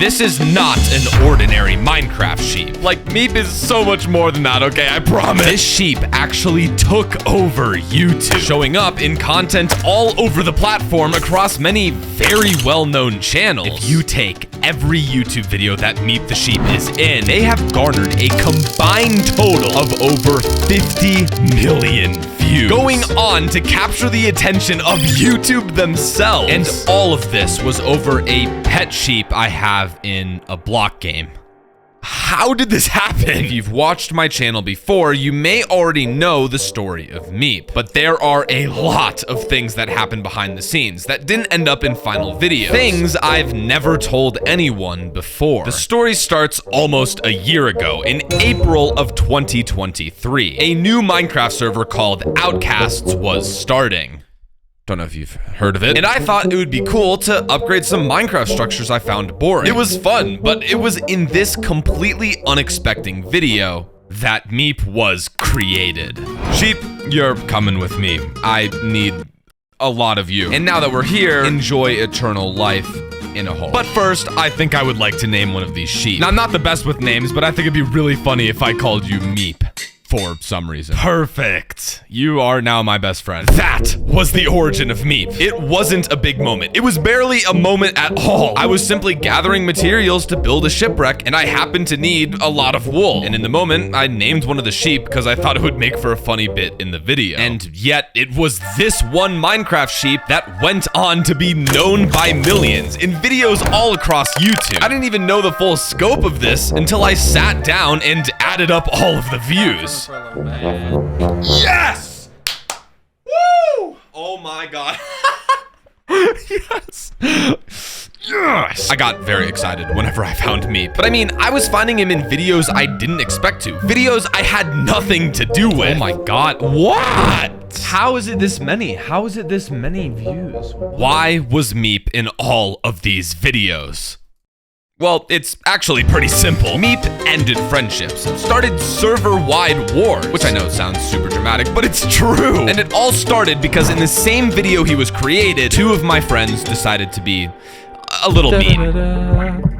this is not an ordinary Minecraft sheep. Like, Meep is so much more than that, okay? I promise. This sheep actually took over YouTube, showing up in content all over the platform across many very well-known channels. If you take every YouTube video that Meep the sheep is in, they have garnered a combined total of over 50 million views, going on to capture the attention of YouTube themselves. And all of this was over a pet sheep I have in a block game. How did this happen? If you've watched my channel before, you may already know the story of Meep, but there are a lot of things that happen behind the scenes that didn't end up in final videos. Things I've never told anyone before. The story starts almost a year ago, in April of 2023. A new Minecraft server called Outcasts was starting. Don't know if you've heard of it. And I thought it would be cool to upgrade some Minecraft structures I found boring. It was fun, but it was in this completely unexpected video that Meep was created. Sheep, you're coming with me. I need a lot of you. And now that we're here, enjoy eternal life in a hole. But first, I think I would like to name one of these sheep. Now, I'm not the best with names, but I think it'd be really funny if I called you Meep. For some reason. Perfect. You are now my best friend. That was the origin of Meep. It wasn't a big moment. It was barely a moment at all. I was simply gathering materials to build a shipwreck, and I happened to need a lot of wool. And in the moment, I named one of the sheep because I thought it would make for a funny bit in the video. And yet, it was this one Minecraft sheep that went on to be known by millions in videos all across YouTube. I didn't even know the full scope of this until I sat down and added up all of the views. Yes! Woo! Oh my god. Yes. Yes! I got very excited whenever I found Meep. But I mean, I was finding him in videos I didn't expect to. Videos I had nothing to do with. Oh my god. What? How is it this many? How is it this many views? Why was Meep in all of these videos? Well, it's actually pretty simple. Meep ended friendships, started server-wide wars, which I know sounds super dramatic, but it's true. And it all started because in the same video he was created, two of my friends decided to be a little mean.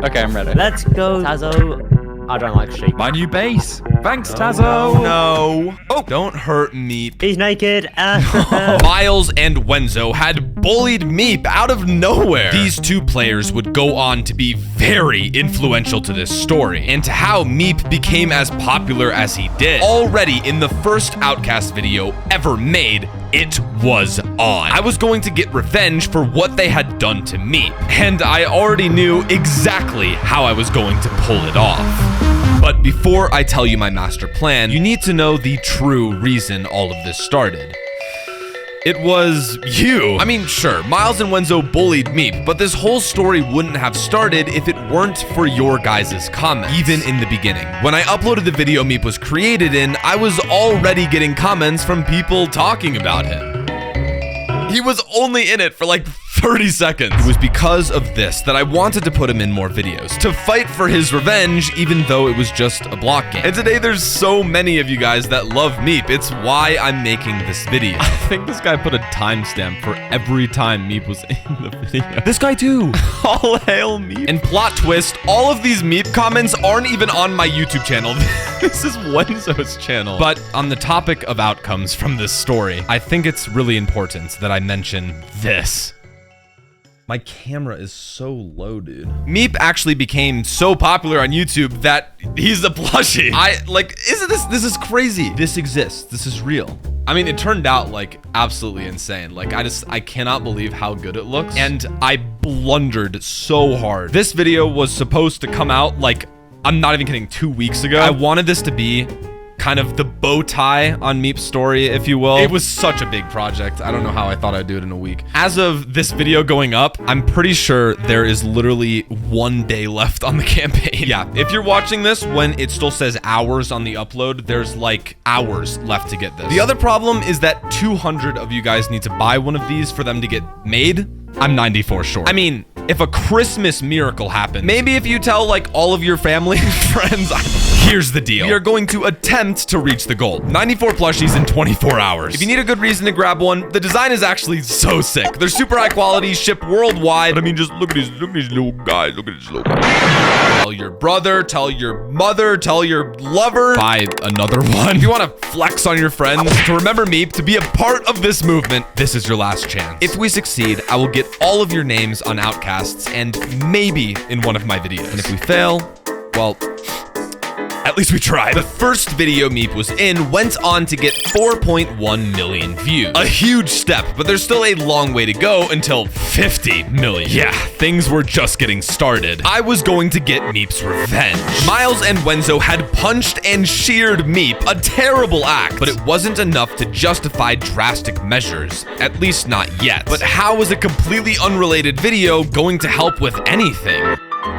Okay, I'm ready. Let's go, Tazoh. I don't like sheep. My new base. Thanks, Tazoh. No. Oh, don't hurt Meep. He's naked. Miles and Wenzo had bullied Meep out of nowhere. These two players would go on to be very influential to this story and to how Meep became as popular as he did. Already in the first Outcast video ever made, it was on. I was going to get revenge for what they had done to Meep, and I already knew exactly how I was going to pull it off. But before I tell you my master plan, you need to know the true reason all of this started. It was you. I mean, sure, Miles and Wenzo bullied Meep, but this whole story wouldn't have started if it weren't for your guys' comments. Even in the beginning, when I uploaded the video Meep was created in, I was already getting comments from people talking about him. He was only in it for like 30 seconds. It was because of this that I wanted to put him in more videos, to fight for his revenge, even though it was just a block game. And today there's so many of you guys that love Meep. It's why I'm making this video. I think this guy put a timestamp for every time Meep was in the video. This guy too. All hail Meep. And plot twist, all of these Meep comments aren't even on my YouTube channel. This is Wenzo's channel. But on the topic of outcomes from this story, I think it's really important that I mention this. My camera is so low, dude. Meep actually became so popular on YouTube that he's a plushie. This is crazy. This exists. This is real. I mean, it turned out like absolutely insane. Like I cannot believe how good it looks. And I blundered so hard. This video was supposed to come out like, I'm not even kidding, 2 weeks ago. I wanted this to be kind of the bow tie on Meep's story, if you will. It was such a big project. I don't know how I thought I'd do it in a week. As of this video going up, I'm pretty sure there is literally 1 day left on the campaign. Yeah, if you're watching this when it still says hours on the upload, there's like hours left to get this. The other problem is that 200 of you guys need to buy one of these for them to get made. I'm 94 short. I mean, if a Christmas miracle happened, maybe if you tell like all of your family and friends, Here's the deal. We are going to attempt to reach the goal. 94 plushies in 24 hours. If you need a good reason to grab one, the design is actually so sick. They're super high quality, ship worldwide. But I mean, just look at these little guys. Look at this little guy. Tell your brother, tell your mother, tell your lover. Buy another one. If you want to flex on your friends, to remember Meep, to be a part of this movement, this is your last chance. If we succeed, I will get all of your names on Outcasts and maybe in one of my videos. And if we fail, well, at least we tried. The first video Meep was in went on to get 4.1 million views. A huge step, but there's still a long way to go until 50 million. Yeah, things were just getting started. I was going to get Meep's revenge. Miles and Wenzo had punched and sheared Meep, a terrible act, but it wasn't enough to justify drastic measures, at least not yet. But how was a completely unrelated video going to help with anything?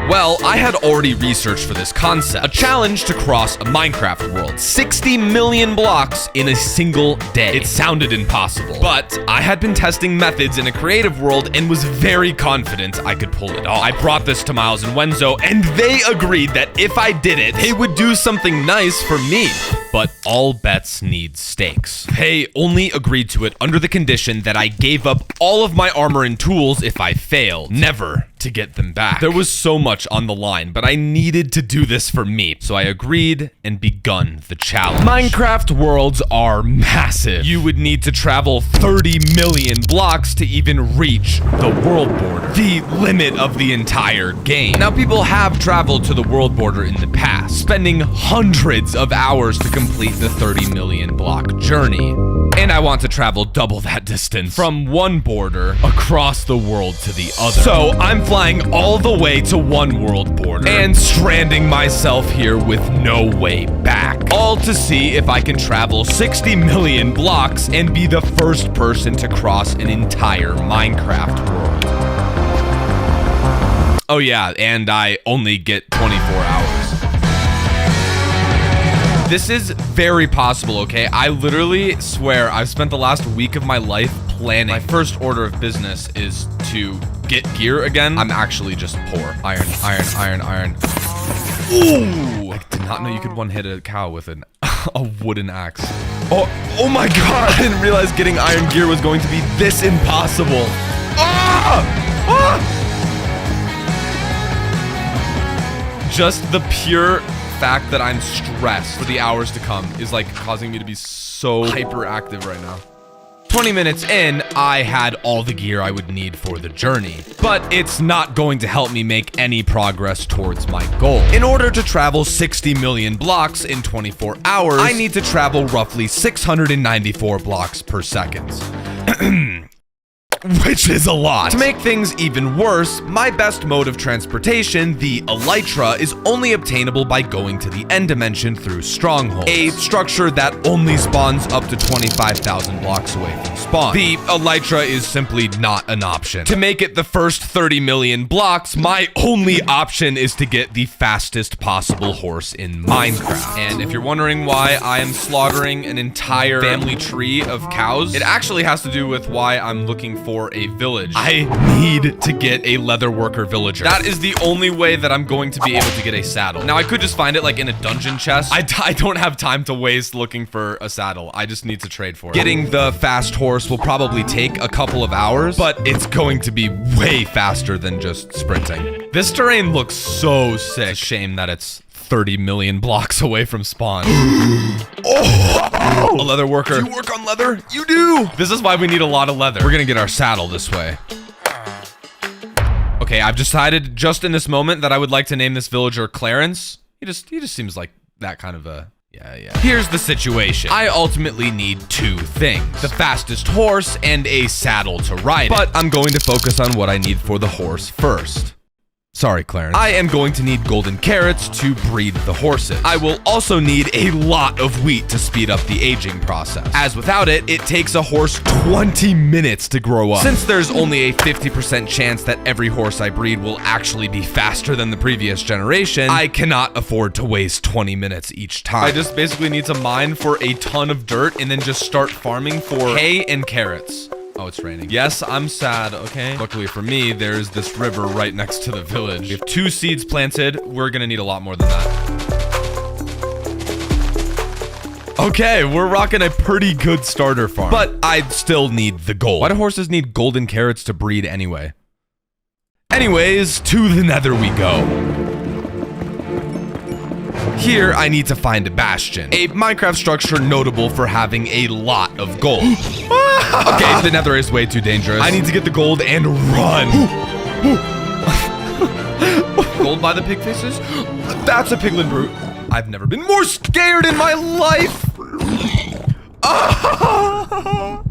Well, I had already researched for this concept. A challenge to cross a Minecraft world. 60 million blocks in a single day. It sounded impossible, but I had been testing methods in a creative world and was very confident I could pull it off. I brought this to Miles and Wenzo, and they agreed that if I did it, they would do something nice for me. But all bets need stakes. They only agreed to it under the condition that I gave up all of my armor and tools if I failed. Never to get them back. There was so much on the line, but I needed to do this for me. So I agreed and begun the challenge. Minecraft worlds are massive. You would need to travel 30 million blocks to even reach the world border, the limit of the entire game. Now, people have traveled to the world border in the past, spending hundreds of hours to complete the 30 million block journey. And I want to travel double that distance from one border across the world to the other. So I'm flying all the way to one world border and stranding myself here with no way back. All to see if I can travel 60 million blocks and be the first person to cross an entire Minecraft world. Oh yeah, and I only get 24 hours. This is very possible, okay? I literally swear I've spent the last week of my life planning. My first order of business is to get gear again. I'm actually just poor. Iron, iron, iron, iron. Ooh! I did not know you could one-hit a cow with a wooden axe. Oh my god! I didn't realize getting iron gear was going to be this impossible. Ah! Ah! Just the pure fact that I'm stressed for the hours to come is like causing me to be so hyperactive right now. 20 minutes in, I had all the gear I would need for the journey, but it's not going to help me make any progress towards my goal. In order to travel 60 million blocks in 24 hours, I need to travel roughly 694 blocks per second. Which is a lot. To make things even worse, my best mode of transportation, the elytra, is only obtainable by going to the end dimension through strongholds, a structure that only spawns up to 25,000 blocks away from spawn. The elytra is simply not an option. To make it the first 30 million blocks, my only option is to get the fastest possible horse in Minecraft. And if you're wondering why I am slaughtering an entire family tree of cows, it actually has to do with why I'm looking for a village. I need to get a leather worker villager. That is the only way that I'm going to be able to get a saddle. Now, I could just find it like in a dungeon chest. I don't have time to waste looking for a saddle. I just need to trade for it. Getting the fast horse will probably take a couple of hours, but it's going to be way faster than just sprinting. This terrain looks so sick. It's a shame that it's 30 million blocks away from spawn. Oh, a leather worker. Do you work on leather? You do. This is why we need a lot of leather. We're gonna get our saddle this way. Okay, I've decided just in this moment that I would like to name this villager Clarence. He just seems like that kind of a... Yeah. Here's the situation. I ultimately need two things. The fastest horse and a saddle to ride it. But I'm going to focus on what I need for the horse first. Sorry, Clarence. I am going to need golden carrots to breed the horses. I will also need a lot of wheat to speed up the aging process, as without it, it takes a horse 20 minutes to grow up. Since there's only a 50% chance that every horse I breed will actually be faster than the previous generation, I cannot afford to waste 20 minutes each time. I just basically need to mine for a ton of dirt and then just start farming for hay and carrots. Oh, it's raining. Yes, I'm sad, okay? Luckily for me, there's this river right next to the village. We have 2 seeds planted. We're gonna need a lot more than that. Okay, we're rocking a pretty good starter farm. But I still need the gold. Why do horses need golden carrots to breed anyway? Anyways, to the nether we go. Here, I need to find a bastion, a Minecraft structure notable for having a lot of gold. Okay, the nether is way too dangerous. I need to get the gold and run. Gold by the pig faces? That's a piglin brute. I've never been more scared in my life. I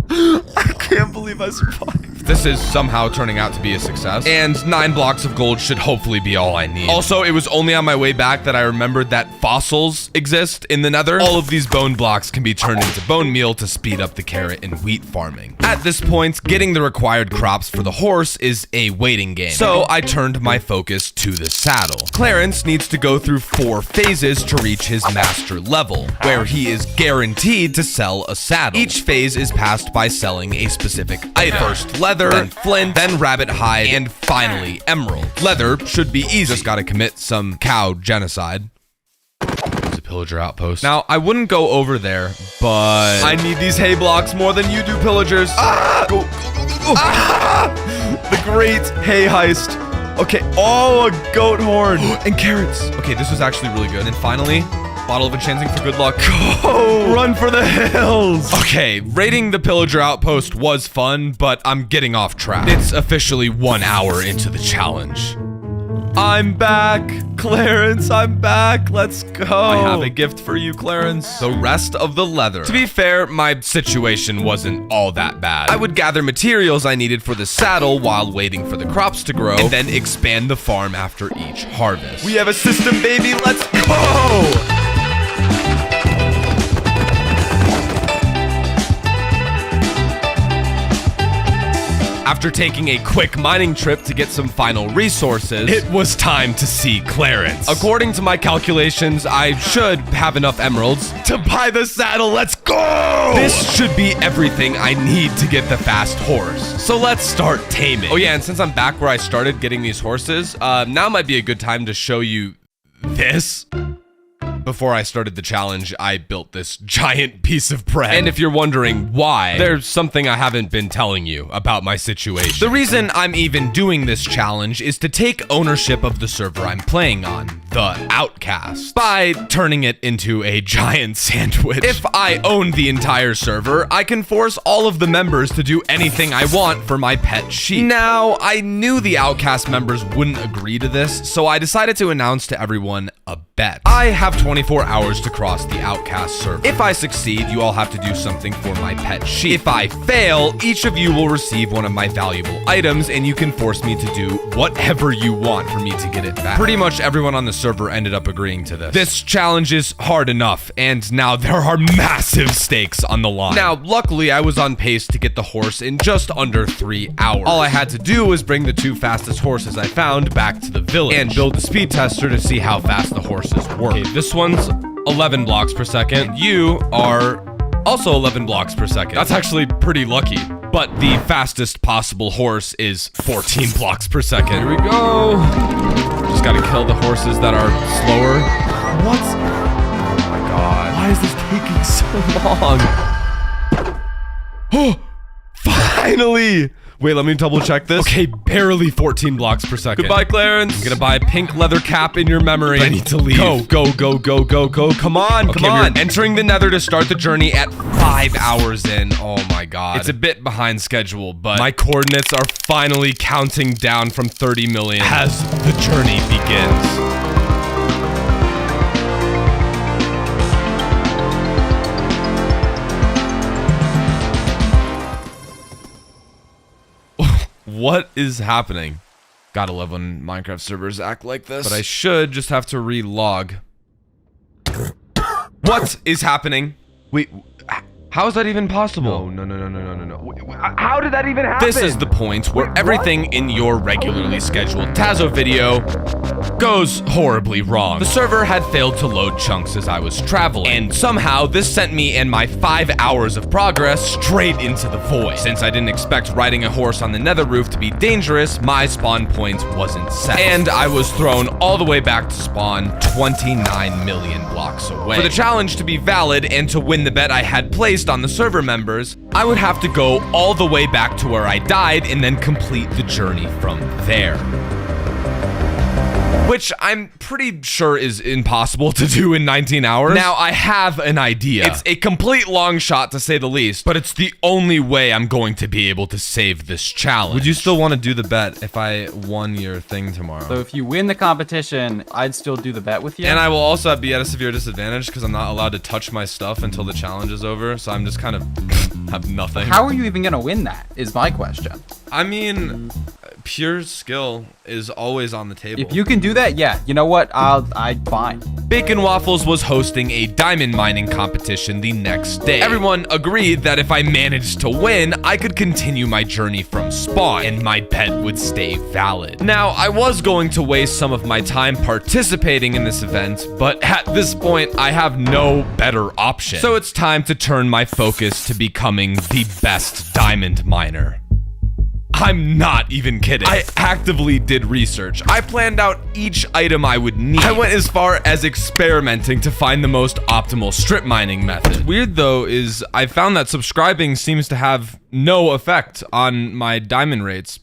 can't believe I survived. This is somehow turning out to be a success, and 9 blocks of gold should hopefully be all I need. Also, it was only on my way back that I remembered that fossils exist in the nether. All of these bone blocks can be turned into bone meal to speed up the carrot and wheat farming. At this point, getting the required crops for the horse is a waiting game, so I turned my focus to the saddle. Clarence needs to go through 4 phases to reach his master level, where he is guaranteed to sell a saddle. Each phase is passed by selling a specific item. First leather, then flint, then rabbit hide, and finally emerald. Leather should be easy. Just gotta commit some cow genocide. There's a pillager outpost. Now, I wouldn't go over there, but I need these hay blocks more than you do, pillagers. Ah! Go, go, go, go, go. Ah! The great hay heist. Okay, oh, a goat horn. And carrots. Okay, this was actually really good. And finally, bottle of enchanting for good luck. Go! Run for the hills! Okay, raiding the pillager outpost was fun, but I'm getting off track. It's officially 1 hour into the challenge. I'm back, Clarence, I'm back. Let's go. I have a gift for you, Clarence. The rest of the leather. To be fair, my situation wasn't all that bad. I would gather materials I needed for the saddle while waiting for the crops to grow, and then expand the farm after each harvest. We have a system, baby. Let's go! After taking a quick mining trip to get some final resources, it was time to see Clarence. According to my calculations, I should have enough emeralds to buy the saddle. Let's go! This should be everything I need to get the fast horse. So let's start taming. Oh yeah, and since I'm back where I started getting these horses, now might be a good time to show you this. Before I started the challenge, I built this giant piece of bread. And if you're wondering why, there's something I haven't been telling you about my situation. The reason I'm even doing this challenge is to take ownership of the server I'm playing on, the Outcast, by turning it into a giant sandwich. If I own the entire server, I can force all of the members to do anything I want for my pet sheep. Now, I knew the Outcast members wouldn't agree to this, so I decided to announce to everyone a bet. I have 24 hours to cross the Outcast server. If I succeed, you all have to do something for my pet sheep. If I fail, each of you will receive one of my valuable items, and you can force me to do whatever you want for me to get it back. Pretty much everyone on the server ended up agreeing to this. This challenge is hard enough, and now there are massive stakes on the line. Now, luckily, I was on pace to get the horse in just under 3 hours. All I had to do was bring the 2 fastest horses I found back to the village and build a speed tester to see how fast the horses work. Okay, this one's 11 blocks per second. You are also 11 blocks per second. That's actually pretty lucky. But the fastest possible horse is 14 blocks per second. Here we go. Just gotta kill the horses that are slower. What? Oh my god. Why is this taking so long? Oh, finally! Wait, let me double check this. Okay, barely 14 blocks per second. Goodbye, Clarence. I'm gonna buy a pink leather cap in your memory. I need to leave. Go, go, go, go, go, go. Come on, come on. We're entering the nether to start the journey at 5 hours in. Oh my god. It's a bit behind schedule, but my coordinates are finally counting down from 30 million as the journey begins. What is happening? Gotta love when Minecraft servers act like this. But I should just have to relog. What is happening? Wait, How is that even possible? No. How did that even happen? This is the point where everything in your regularly scheduled tazoh video goes horribly wrong. The server had failed to load chunks as I was traveling, and somehow this sent me and my 5 hours of progress straight into the void. Since I didn't expect riding a horse on the nether roof to be dangerous, my spawn point wasn't set, and I was thrown all the way back to spawn 29 million blocks away. For the challenge to be valid and to win the bet I had placed on the server members, I would have to go all the way back to where I died and then complete the journey from there. Which I'm pretty sure is impossible to do in 19 hours. Now, I have an idea. It's a complete long shot to say the least, but it's the only way I'm going to be able to save this challenge. Would you still want to do the bet if I won your thing tomorrow? So if you win the competition, I'd still do the bet with you. And I will also be at a severe disadvantage because I'm not allowed to touch my stuff until the challenge is over, so I'm just kind of have nothing. How are you even gonna win that, is my question. I mean, pure skill is always on the table. If you can do that, yeah, you know what, I'd fine. Bacon Waffles was hosting a diamond mining competition the next day. Everyone agreed that if I managed to win, I could continue my journey from spawn, and my bet would stay valid. Now, I was going to waste some of my time participating in this event, but at this point, I have no better option. So it's time to turn my focus to becoming the best diamond miner. I'm not even kidding. I actively did research. I planned out each item I would need. I went as far as experimenting to find the most optimal strip mining method. What's weird though is I found that subscribing seems to have no effect on my diamond rates.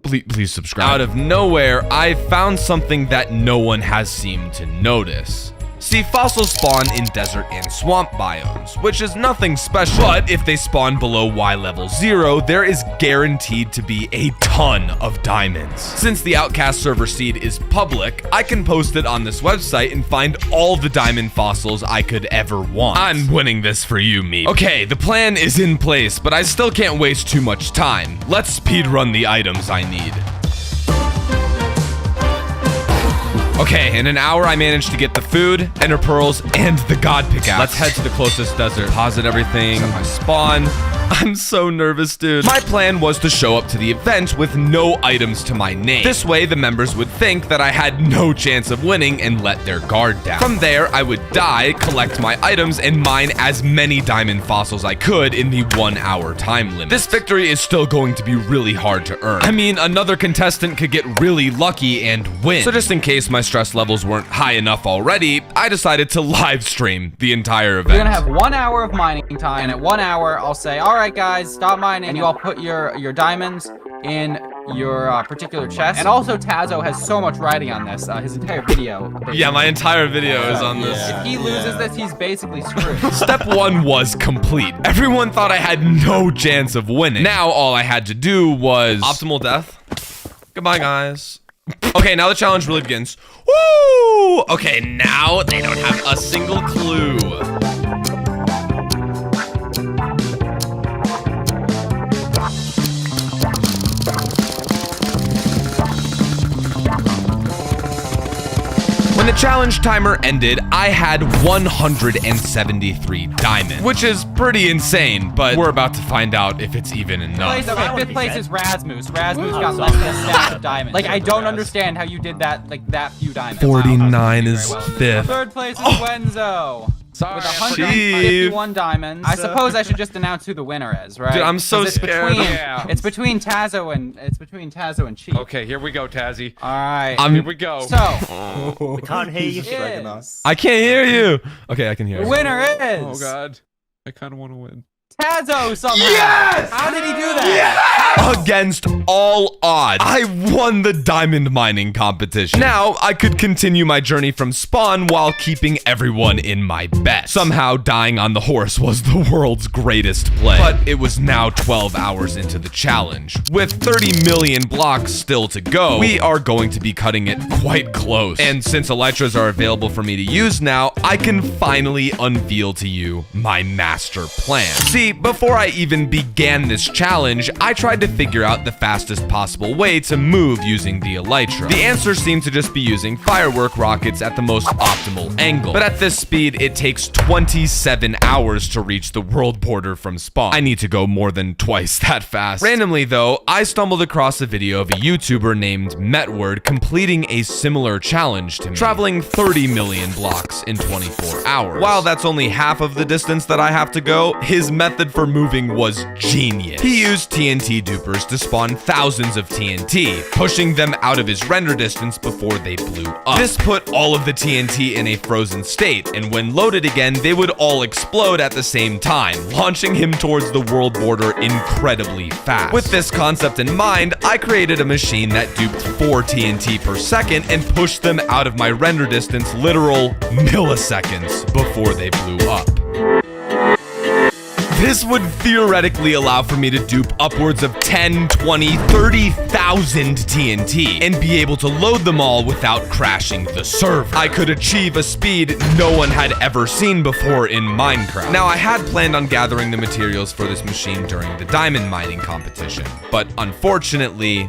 Please subscribe. Out of nowhere, I found something that no one has seemed to notice. See, fossils spawn in desert and swamp biomes, which is nothing special, but if they spawn below Y level 0, there is guaranteed to be a ton of diamonds. Since the Outcast server seed is public, I can post it on this website and find all the diamond fossils I could ever want. I'm winning this for you, Meep. Okay, the plan is in place, but I still can't waste too much time. Let's speedrun the items I need. Okay, in an hour I managed to get the food, ender pearls, and the god pickaxe. Let's head to the closest desert. Deposit everything. Set my spawn. I'm so nervous, dude. My plan was to show up to the event with no items to my name. This way, the members would think that I had no chance of winning and let their guard down. From there, I would die, collect my items, and mine as many diamond fossils I could in the 1 hour time limit. This victory is still going to be really hard to earn. I mean, another contestant could get really lucky and win. So just in case my stress levels weren't high enough already, I decided to live stream the entire event. We're gonna have 1 hour of mining time, and at 1 hour, I'll say, all right, guys, stop mining, and you all put your diamonds in your particular chest. And also, Tazoh has so much writing on this. His entire video. Yeah, my entire video is on this. If he loses this, he's basically screwed. Step 1 was complete. Everyone thought I had no chance of winning. Now, all I had to do was optimal death. Goodbye, guys. Okay, now the challenge really begins. Woo! Okay, now they don't have a single clue. When the challenge timer ended, I had 173 diamonds, which is pretty insane, but we're about to find out if it's even enough. Fifth place is Rasmus. Rasmus got less than a stack of diamonds. Like, I don't understand how you did that, like, that few diamonds. 49 is fifth. Third place is Wenzo. With 151 diamonds. I suppose I should just announce who the winner is, right? Dude, I'm so scared. It's between Tazoh and Chief. Okay, here we go, Tazzy. All right. Here we go. So, We can't hear you. I can't hear you. Okay, I can hear the you. winner is Oh God, I kind of want to win. Tazoh somehow. Yes! How did he do that? Yes! Against all odds, I won the diamond mining competition. Now, I could continue my journey from spawn while keeping everyone in my bet. Somehow, dying on the horse was the world's greatest play. But it was now 12 hours into the challenge. With 30 million blocks still to go, we are going to be cutting it quite close. And since elytras are available for me to use now, I can finally unveil to you my master plan. See, See, before I even began this challenge, I tried to figure out the fastest possible way to move using the elytra. The answer seemed to just be using firework rockets at the most optimal angle. But at this speed, it takes 27 hours to reach the world border from spawn. I need to go more than twice that fast. Randomly though, I stumbled across a video of a YouTuber named Metward completing a similar challenge to me, traveling 30 million blocks in 24 hours. While that's only half of the distance that I have to go, his method for moving was genius. He used TNT dupers to spawn thousands of TNT, pushing them out of his render distance before they blew up. This put all of the TNT in a frozen state, and when loaded again, they would all explode at the same time, launching him towards the world border incredibly fast. With this concept in mind, I created a machine that duped 4 TNT per second and pushed them out of my render distance literal milliseconds before they blew up. This would theoretically allow for me to dupe upwards of 10, 20, 30,000 TNT and be able to load them all without crashing the server. I could achieve a speed no one had ever seen before in Minecraft. Now, I had planned on gathering the materials for this machine during the diamond mining competition, but unfortunately,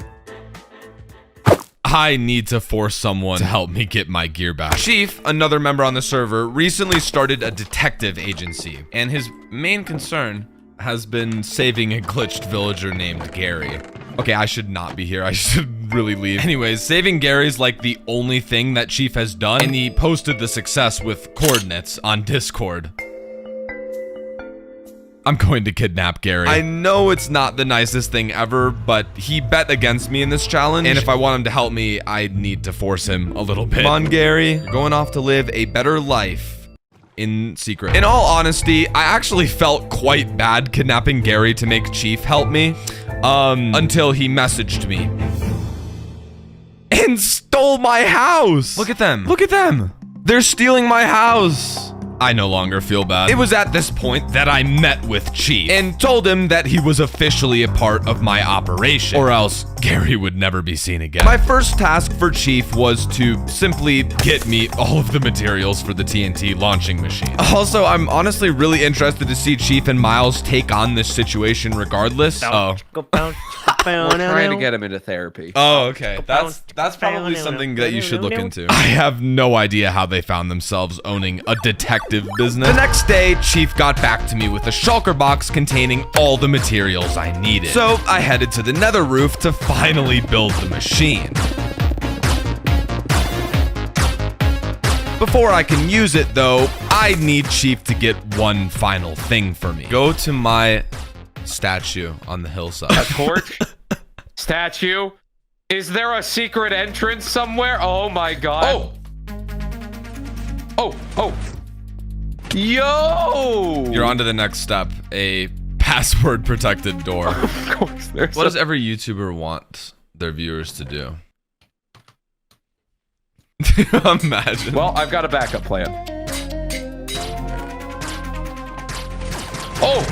I need to force someone to help me get my gear back. Chief, another member on the server, recently started a detective agency, and his main concern has been saving a glitched villager named Gary. Okay, I should not be here. I should really leave. Anyways, saving Gary's like the only thing that Chief has done, and he posted the success with coordinates on Discord. I'm going to kidnap Gary. I know it's not the nicest thing ever, but he bet against me in this challenge, and if I want him to help me, I need to force him a little bit. Come on, Gary. You're going off to live a better life in secret. In all honesty, I actually felt quite bad kidnapping Gary to make Chief help me, until he messaged me and stole my house. Look at them. Look at them. They're stealing my house. I no longer feel bad. It was at this point that I met with Chief and told him that he was officially a part of my operation, or else Gary would never be seen again. My first task for Chief was to simply get me all of the materials for the TNT launching machine. Also, I'm honestly really interested to see Chief and Miles take on this situation regardless. Oh. We're trying to get him into therapy. Oh, okay. That's probably something that you should look into. I have no idea how they found themselves owning a detective business. The next day, Chief got back to me with a shulker box containing all the materials I needed. So I headed to the nether roof to finally build the machine. Before I can use it though, I need Chief to get one final thing for me. Go to my statue on the hillside. A torch? Statue? Is there a secret entrance somewhere? Oh my god. Oh. Yo! You're on to the next step, a password protected door. Of course there's What does every YouTuber want their viewers to do? Imagine. Well, I've got a backup plan.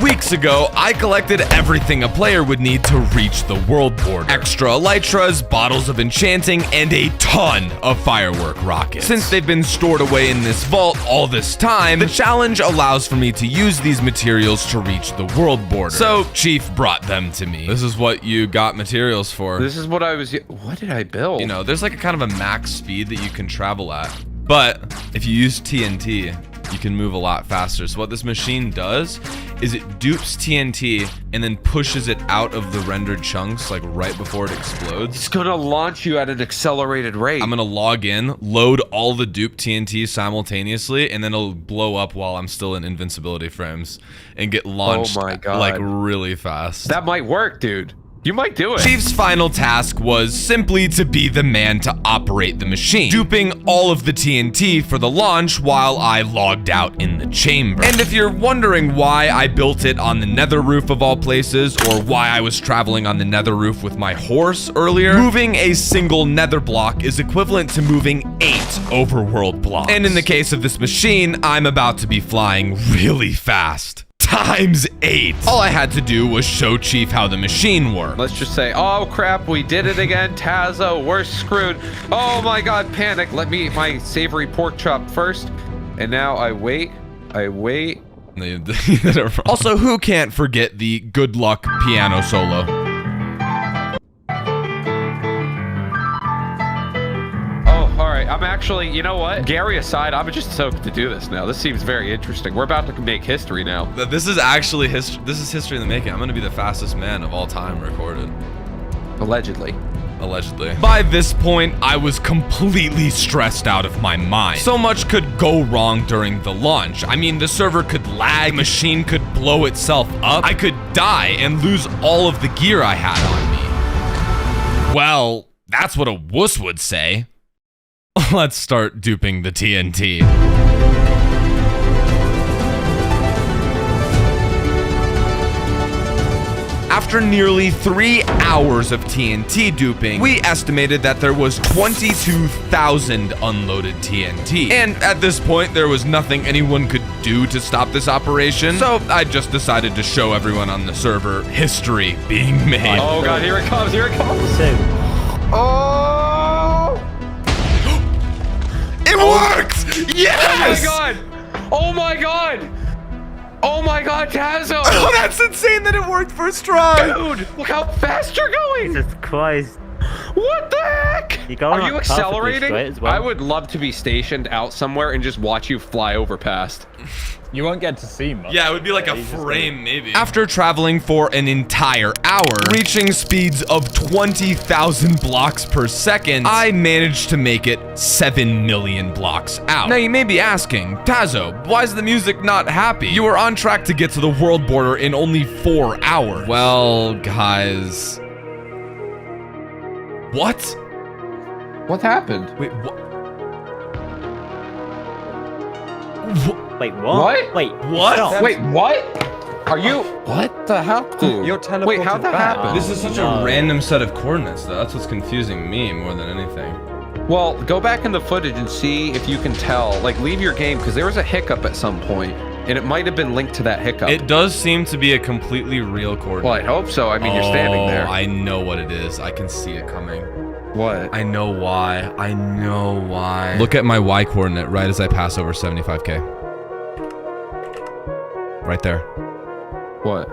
Weeks ago, I collected everything a player would need to reach the world border. Extra elytras, bottles of enchanting, and a ton of firework rockets. Since they've been stored away in this vault all this time, the challenge allows for me to use these materials to reach the world border. So, Chief brought them to me. This is what you got materials for. This is what I was... What did I build? You know, there's like a kind of a max speed that you can travel at. But if you use TNT, you can move a lot faster. So what this machine does is it dupes TNT and then pushes it out of the rendered chunks like right before it explodes. It's gonna launch you at an accelerated rate. I'm gonna log in, load all the duped TNT simultaneously, and then it'll blow up while I'm still in invincibility frames and get launched like really fast. That might work, dude. You might do it. Chief's final task was simply to be the man to operate the machine, duping all of the TNT for the launch while I logged out in the chamber. And if you're wondering why I built it on the nether roof of all places, or why I was traveling on the nether roof with my horse earlier, moving a single nether block is equivalent to moving 8 overworld blocks. And in the case of this machine, I'm about to be flying really fast. Times 8. All I had to do was show Chief how the machine worked. Let's just say, oh crap, we did it again. Tazoh, we're screwed. Oh my god, panic. Let me eat my savory pork chop first. And now I wait. No, you did it wrong. Also, who can't forget the good luck piano solo? Oh, all right. I'm actually, you know what? Gary aside, I'm just stoked to do this now. This seems very interesting. We're about to make history now. This is actually history. This is history in the making. I'm gonna be the fastest man of all time recorded. Allegedly. Allegedly. By this point, I was completely stressed out of my mind. So much could go wrong during the launch. I mean, the server could lag, the machine could blow itself up, I could die and lose all of the gear I had on me. Well, that's what a wuss would say. Let's start duping the TNT. After nearly 3 hours of TNT duping, we estimated that there was 22,000 unloaded TNT. And at this point, there was nothing anyone could do to stop this operation, so I just decided to show everyone on the server history being made. Oh god, here it comes, here it comes. So, It worked! Yes! Oh my god! Oh my god! Oh my god, Tazoh! Oh, that's insane that it worked first try! Dude, look how fast you're going! Jesus Christ. What the heck? You're going Are you like perfectly accelerating? straight as well. I would love to be stationed out somewhere and just watch you fly over past. You won't get to see much. Yeah, it would be like a frame, maybe. After traveling for an entire hour, reaching speeds of 20,000 blocks per second, I managed to make it 7 million blocks out. Now, you may be asking, Tazoh, why is the music not happy? You were on track to get to the world border in only 4 hours. Well, guys... What? What happened? Wait, what? Wait, what? What? Wait, What? stop. Wait, what? Are you... What the hell? You're teleported Wait, how'd that back. happen? This is such a random set of coordinates, though. That's what's confusing me more than anything. Well, go back in the footage and see if you can tell. Like, leave your game, because there was a hiccup at some point, and it might have been linked to that hiccup. It does seem to be a completely real coordinate. Well, I hope so. I mean, you're standing there. I know what it is. I can see it coming. What? I know why. I know why. Look at my Y coordinate right as I pass over 75K. Right there. What?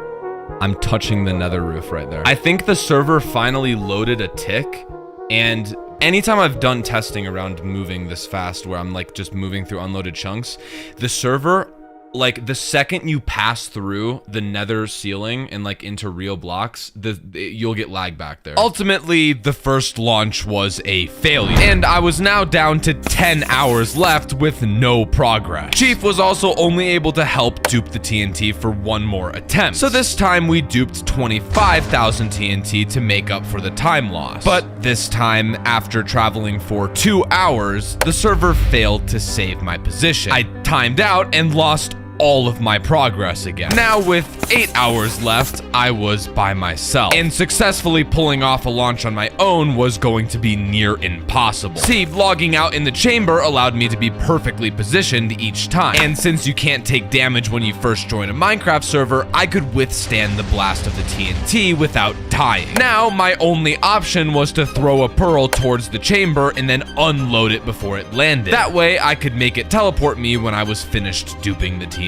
I'm touching the nether roof right there. I think the server finally loaded a tick, and anytime I've done testing around moving this fast where I'm like just moving through unloaded chunks, the server, like the second you pass through the nether ceiling and like into real blocks, you'll get lag back there. Ultimately, the first launch was a failure, and I was now down to 10 hours left with no progress. Chief was also only able to help dupe the TNT for one more attempt. So this time we duped 25,000 TNT to make up for the time loss. But this time, after traveling for 2 hours, the server failed to save my position. I timed out and lost all of my progress again. Now with 8 hours left, I was by myself, and successfully pulling off a launch on my own was going to be near impossible. See, logging out in the chamber allowed me to be perfectly positioned each time, and since you can't take damage when you first join a Minecraft server, I could withstand the blast of the TNT without dying. Now, my only option was to throw a pearl towards the chamber and then unload it before it landed. That way, I could make it teleport me when I was finished duping the TNT.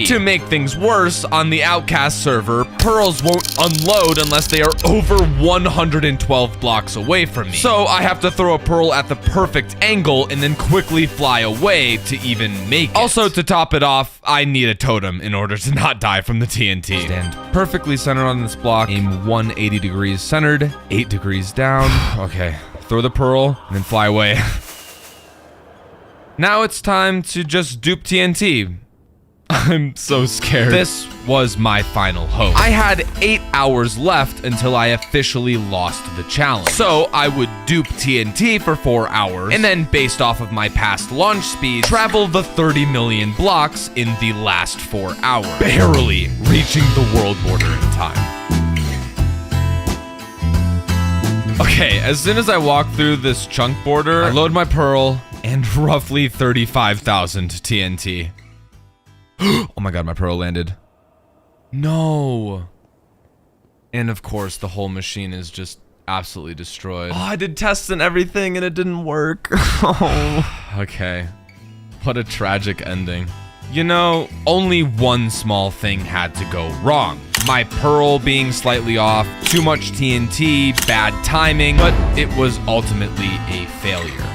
To make things worse, on the Outcast server, pearls won't unload unless they are over 112 blocks away from me. So I have to throw a pearl at the perfect angle and then quickly fly away to even make it. Also, to top it off, I need a totem in order to not die from the TNT. Stand perfectly centered on this block, aim 180 degrees centered, 8 degrees down. Okay, throw the pearl and then fly away. Now it's time to just dupe TNT. I'm so scared. This was my final hope. I had 8 hours left until I officially lost the challenge. So I would dupe TNT for 4 hours, and then based off of my past launch speed, travel the 30 million blocks in the last 4 hours, barely reaching the world border in time. Okay, as soon as I walk through this chunk border, I load my pearl and roughly 35,000 TNT. Oh my god, my pearl landed. No. And of course, the whole machine is just absolutely destroyed. Oh, I did tests and everything and it didn't work. Oh. Okay. What a tragic ending. You know, only one small thing had to go wrong. My pearl being slightly off, too much TNT, bad timing, but it was ultimately a failure.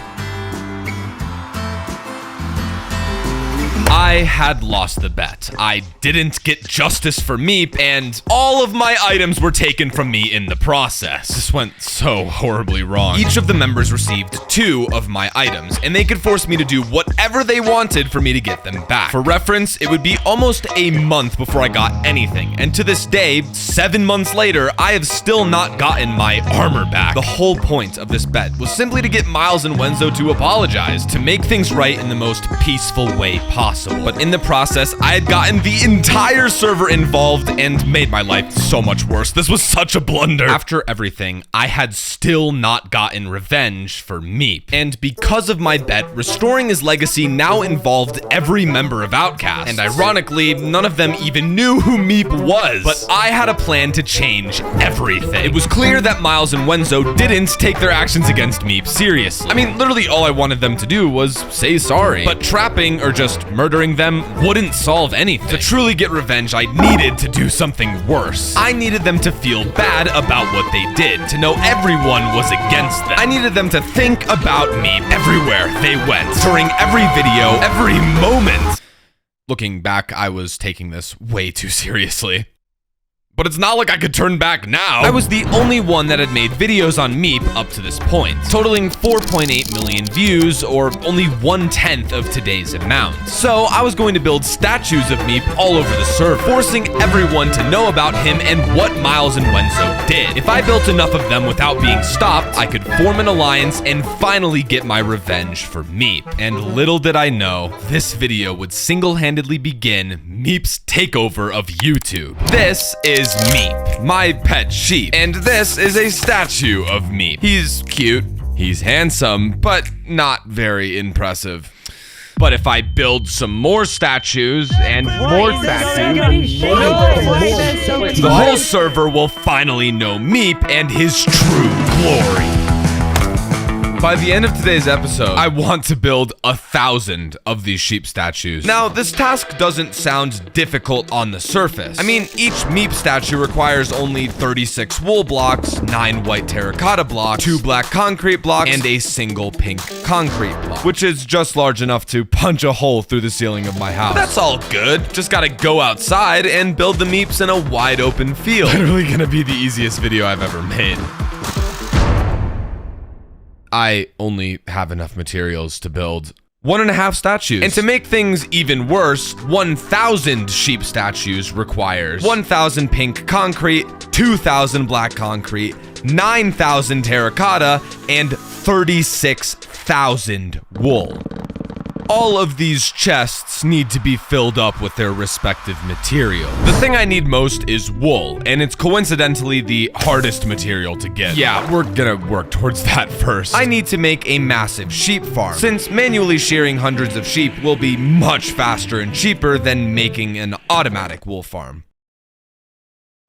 I had lost the bet. I didn't get justice for Meep, and all of my items were taken from me in the process. This went so horribly wrong. Each of the members received 2 of my items, and they could force me to do whatever they wanted for me to get them back. For reference, it would be almost a month before I got anything, and to this day, 7 months later, I have still not gotten my armor back. The whole point of this bet was simply to get Miles and Wenzo to apologize, to make things right in the most peaceful way possible. But in the process, I had gotten the entire server involved and made my life so much worse. This was such a blunder. After everything, I had still not gotten revenge for Meep. And because of my bet, restoring his legacy now involved every member of Outcast. And ironically, none of them even knew who Meep was. But I had a plan to change everything. It was clear that Miles and Wenzo didn't take their actions against Meep seriously. I mean, literally all I wanted them to do was say sorry. But trapping or just murdering them wouldn't solve anything. To truly get revenge, I needed to do something worse. I needed them to feel bad about what they did, to know everyone was against them. I needed them to think about me everywhere they went, during every video, every moment. Looking back, I was taking this way too seriously. But it's not like I could turn back now. I was the only one that had made videos on Meep up to this point, totaling 4.8 million views, or only 1/10 of today's amount. So I was going to build statues of Meep all over the server, forcing everyone to know about him and what Miles and Wenzo did. If I built enough of them without being stopped, I could form an alliance and finally get my revenge for Meep. And little did I know, this video would single-handedly begin Meep's takeover of YouTube. This is Meep, my pet sheep, and this is a statue of Meep. He's cute, he's handsome, but not very impressive. But if I build some more statues and more statues, the whole server will finally know Meep and his true glory. By the end of today's episode, I want to build 1,000 of these sheep statues. Now, this task doesn't sound difficult on the surface. I mean, each Meep statue requires only 36 wool blocks, 9 white terracotta blocks, 2 black concrete blocks, and a single pink concrete block, which is just large enough to punch a hole through the ceiling of my house. But that's all good. Just gotta go outside and build the Meeps in a wide open field. Literally gonna be the easiest video I've ever made. I only have enough materials to build 1.5 statues. And to make things even worse, 1,000 sheep statues requires 1,000 pink concrete, 2,000 black concrete, 9,000 terracotta, and 36,000 wool. All of these chests need to be filled up with their respective material. The thing I need most is wool, and it's coincidentally the hardest material to get. Yeah, we're gonna work towards that first. I need to make a massive sheep farm, since manually shearing hundreds of sheep will be much faster and cheaper than making an automatic wool farm.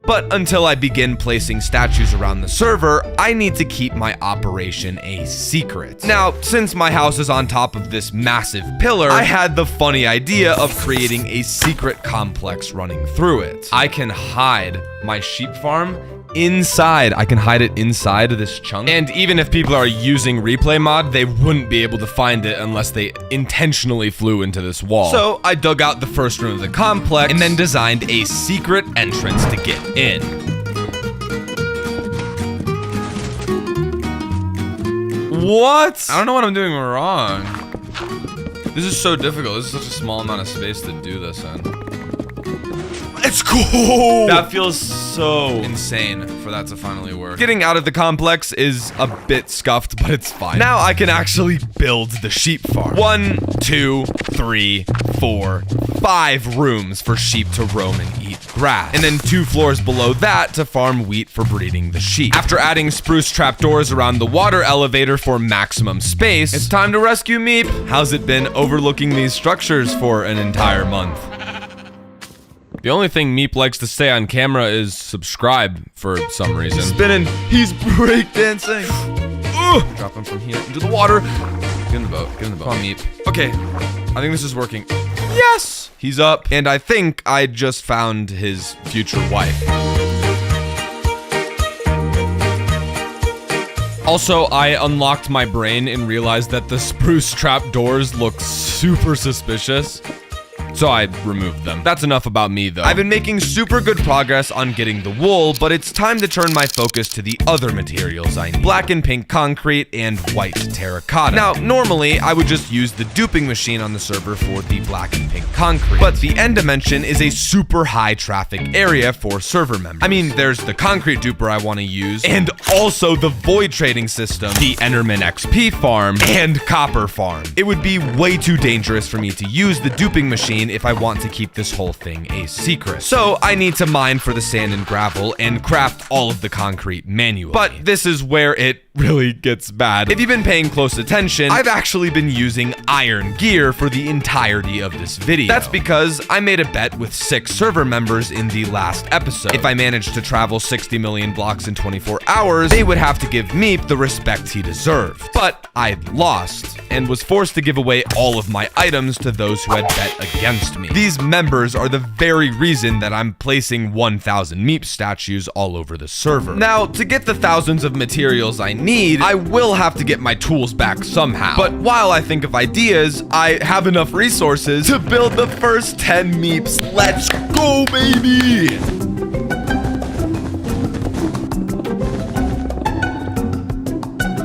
But until I begin placing statues around the server, I need to keep my operation a secret. Now, since my house is on top of this massive pillar, I had the funny idea of creating a secret complex running through it. I can hide my sheep farm inside. I can hide it inside of this chunk. And even if people are using replay mod, they wouldn't be able to find it unless they intentionally flew into this wall. So I dug out the first room of the complex and then designed a secret entrance to get in. What? I don't know what I'm doing wrong. This is so difficult. This is such a small amount of space to do this in. It's cool! That feels so insane for that to finally work. Getting out of the complex is a bit scuffed, but it's fine. Now I can actually build the sheep farm. 1, 2, 3, 4, 5 rooms for sheep to roam and eat grass. And then 2 floors below that to farm wheat for breeding the sheep. After adding spruce trapdoors around the water elevator for maximum space, it's time to rescue Meep. How's it been overlooking these structures for an entire month? The only thing Meep likes to say on camera is subscribe for some reason. Spinning. He's breakdancing. Drop him from here into the water. Get in the boat. Get in the boat. Come on, Meep. Okay. I think this is working. Yes! He's up, and I think I just found his future wife. Also, I unlocked my brain and realized that the spruce trap doors look super suspicious. So I removed them. That's enough about me, though. I've been making super good progress on getting the wool, but it's time to turn my focus to the other materials I need. Black and pink concrete and white terracotta. Now, normally, I would just use the duping machine on the server for the black and pink concrete, but the end dimension is a super high traffic area for server members. I mean, there's the concrete duper I want to use, and also the void trading system, the Enderman XP farm, and copper farm. It would be way too dangerous for me to use the duping machine if I want to keep this whole thing a secret. So I need to mine for the sand and gravel and craft all of the concrete manually. But this is where it really gets bad. If you've been paying close attention, I've actually been using iron gear for the entirety of this video. That's because I made a bet with 6 server members in the last episode. If I managed to travel 60 million blocks in 24 hours, they would have to give Meep the respect he deserved. But I lost and was forced to give away all of my items to those who had bet against me. These members are the very reason that I'm placing 1,000 Meep statues all over the server. Now, to get the thousands of materials I need, I will have to get my tools back somehow. But while I think of ideas, I have enough resources to build the first 10 Meeps. Let's go, baby!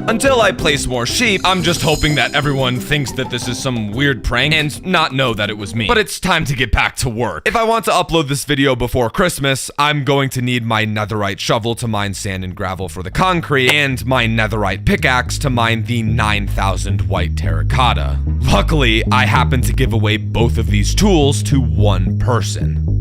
Until I place more sheep, I'm just hoping that everyone thinks that this is some weird prank and not know that it was me. But it's time to get back to work. If I want to upload this video before Christmas, I'm going to need my netherite shovel to mine sand and gravel for the concrete, and my netherite pickaxe to mine the 9,000 white terracotta. Luckily, I happen to give away both of these tools to one person.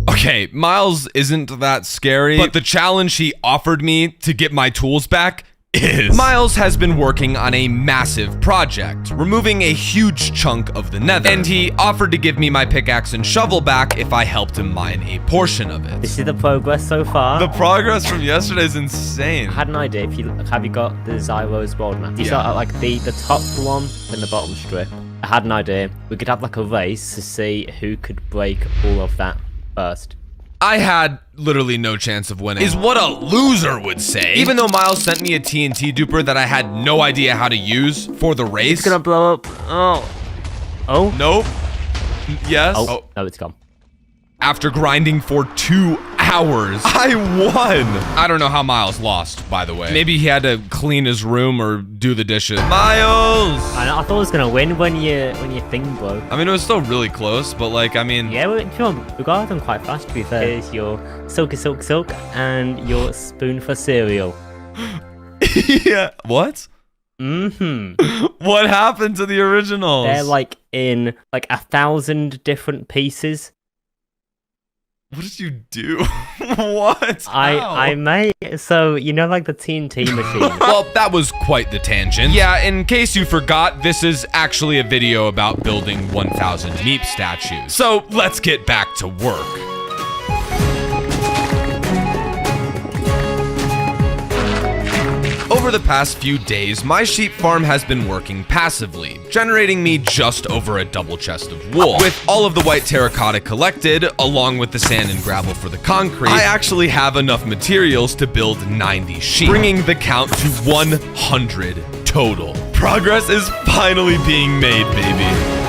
Okay, Miles isn't that scary, but the challenge he offered me to get my tools back is... Miles has been working on a massive project, removing a huge chunk of the nether, and he offered to give me my pickaxe and shovel back if I helped him mine a portion of it. This is the progress so far. The progress from yesterday is insane. I had an idea. Have you got the Zyro's world map? You start at like the top one and the bottom strip. I had an idea. We could have like a race to see who could break all of that first. I had literally no chance of winning, is what a loser would say. Even though Miles sent me a TNT duper that I had no idea how to use for the race. It's gonna blow up. Oh. Oh? Nope. Yes. Oh, no, it's gone. After grinding for 2 hours, I won. I don't know how Miles lost, by the way. Maybe he had to clean his room or do the dishes. Miles! I thought I was gonna win when your thing broke. I mean, it was still really close, but like, I mean... Yeah, we got them quite fast, to be fair. Here's your silky silk silk and your spoon for cereal. Yeah. What? Mm-hmm. What happened to the originals? They're like in like 1,000 different pieces. What did you do? What? I made, so you know, like the TNT machine. Well, that was quite the tangent. Yeah, in case you forgot, this is actually a video about building 1,000 Meep statues. So let's get back to work. Over the past few days, my sheep farm has been working passively, generating me just over a double chest of wool. With all of the white terracotta collected, along with the sand and gravel for the concrete, I actually have enough materials to build 90 sheep, bringing the count to 100 total. Progress is finally being made, baby.